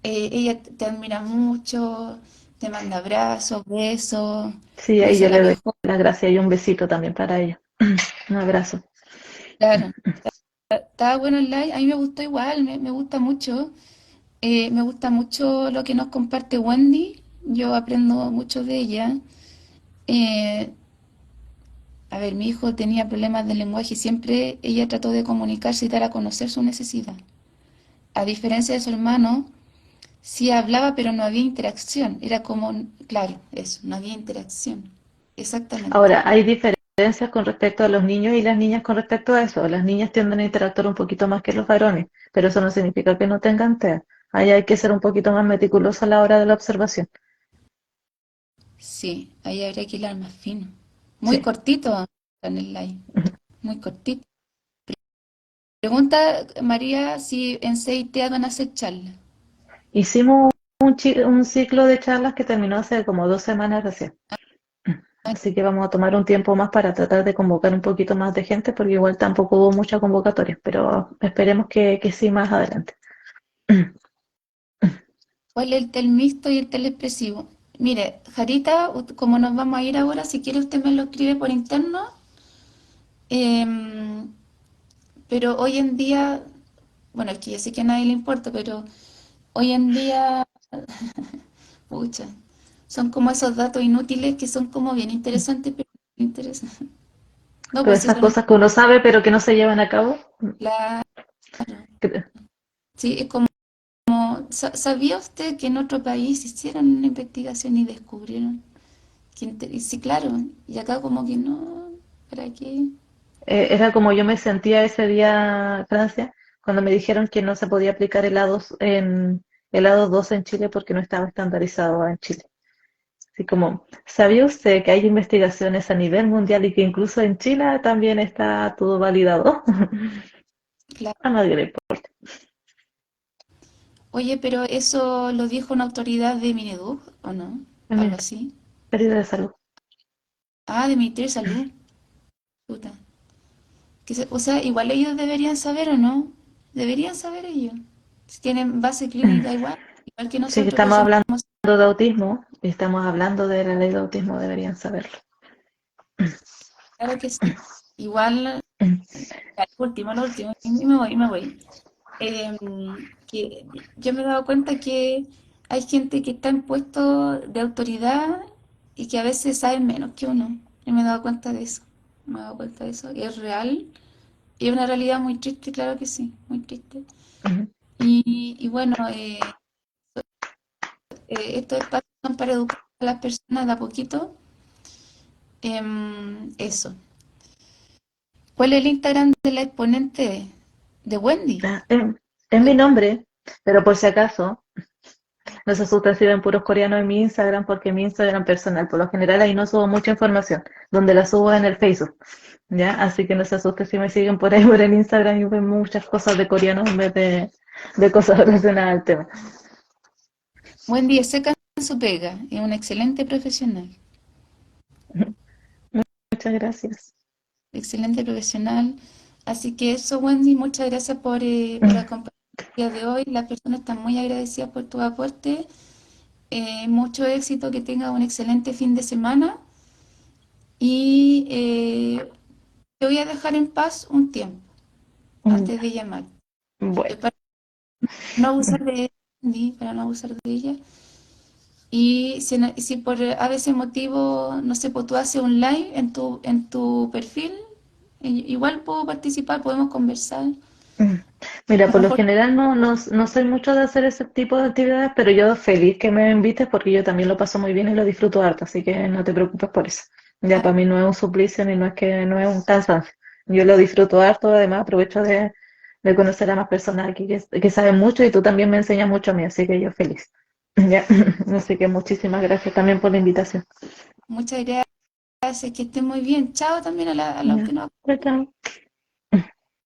A: Ella te admira mucho, te manda abrazos, besos,
B: Sí,
A: le
B: ahí
A: dice
B: yo
A: la
B: le doy
A: mejor.
B: las gracias y un besito también para ella. Un abrazo.
A: Claro, estaba bueno el live, a mí me gustó igual, me gusta mucho. Me gusta mucho lo que nos comparte Wendy, yo aprendo mucho de ella. Eh, A ver, mi hijo tenía problemas de lenguaje y siempre ella trató de comunicarse y dar a conocer su necesidad. A diferencia de su hermano, sí hablaba, pero no había interacción. Era como, claro, eso, no había interacción. Exactamente.
B: Ahora, hay diferencias con respecto a los niños y las niñas con respecto a eso. Las niñas tienden a interactuar un poquito más que los varones, pero eso no significa que no tengan TEA. Ahí hay que ser un poquito más meticuloso a la hora de la observación.
A: Sí, ahí habría que hilar más fino. Muy
B: Sí.
A: cortito en el live, muy cortito. Pregunta María si en CIT van a hacer charlas.
B: Hicimos un ciclo de charlas que terminó hace como 2 semanas recién. Así que vamos a tomar un tiempo más para tratar de convocar un poquito más de gente, porque igual tampoco hubo mucha convocatoria, pero esperemos que sí más adelante.
A: ¿Cuál es el tel mixto y el tel expresivo? Mire, Jarita, como nos vamos a ir ahora, si quiere usted me lo escribe por interno. Em, pero hoy en día, bueno, es que yo sé que a nadie le importa, pero hoy en día, pucha, son como esos datos inútiles que son como bien interesantes, pero no interesan. No,
B: Todas
A: pues sí
B: esas
A: son
B: cosas que uno sabe pero que no se llevan a cabo.
A: claro.
B: que-
A: Sí, es como, ¿sabía usted que en otro país hicieron una investigación y descubrieron que, y sí, claro, y acá como que no, ¿para qué?
B: Era como yo me sentía ese día, Francia, cuando me dijeron que no se podía aplicar helado 2 en Chile porque no estaba estandarizado en Chile. Así como, ¿sabía usted que hay investigaciones a nivel mundial y que incluso en China también está todo validado?
A: Claro.
B: A nadie le importa.
A: Oye, pero eso lo dijo una autoridad de Mineduc, ¿o no? Algo
B: Es
A: así.
B: pérdida de salud.
A: Ah, de Ministerio de Salud. Puta. O sea, igual ellos deberían saber, ¿o no? Deberían saber ellos. Si tienen base clínica igual, igual que
B: Sí que
A: nosotros que
B: estamos
A: somos.
B: hablando de autismo y estamos hablando de la ley de autismo, deberían saberlo.
A: Claro que sí. Igual, ya, lo último, y me voy. Que yo me he dado cuenta que hay gente que está en puestos de autoridad y que a veces saben menos que uno. Yo me he dado cuenta de eso. me he dado cuenta de eso, y es real, y es una realidad muy triste, claro que sí, muy triste.
B: Ujú.
A: Y bueno, estos espacios son para educar a las personas de a poquito. Eso. ¿Cuál es el Instagram de la exponente de Wendy?
B: Ah, es mi nombre, pero por si acaso, no se asusten si ven puros coreanos en mi Instagram, porque mi Instagram personal, por lo general ahí no subo mucha información, donde la subo en el Facebook, ¿ya? Así que no se asusten si me siguen por ahí por el Instagram y ven muchas cosas de coreanos en vez de cosas relacionadas al tema.
A: Wendy es seca en su pega, es una excelente profesional,
B: Muchas gracias.
A: excelente profesional. Así que eso, Wendy, muchas gracias por acompañarnos el día de hoy. Las personas están muy agradecidas por tu aporte. Mucho éxito, que tengas un excelente fin de semana y te voy a dejar en paz un tiempo antes de llamar.
B: Bueno,
A: Para no abusar de Wendy, para no abusar de ella. Y si por a veces motivo, no sé, pues tú haces un live en tu perfil, igual puedo participar, podemos conversar.
B: mm. Mira,
A: A lo
B: por lo
A: mejor,
B: general no soy mucho de hacer ese tipo de actividades, pero yo feliz que me invites porque yo también lo paso muy bien y lo disfruto harto, así que no te preocupes por eso. Ya
A: ah,
B: para mí no es un suplicio ni no es un cansancio. Yo lo disfruto harto, además aprovecho de conocer a más personas aquí que saben mucho y tú también me enseñas mucho a mí, así que yo feliz. Ya, así que muchísimas gracias también por la invitación.
A: muchas gracias, que estén muy bien. Chao también a la
B: Ya,
A: última.
B: chao, chao.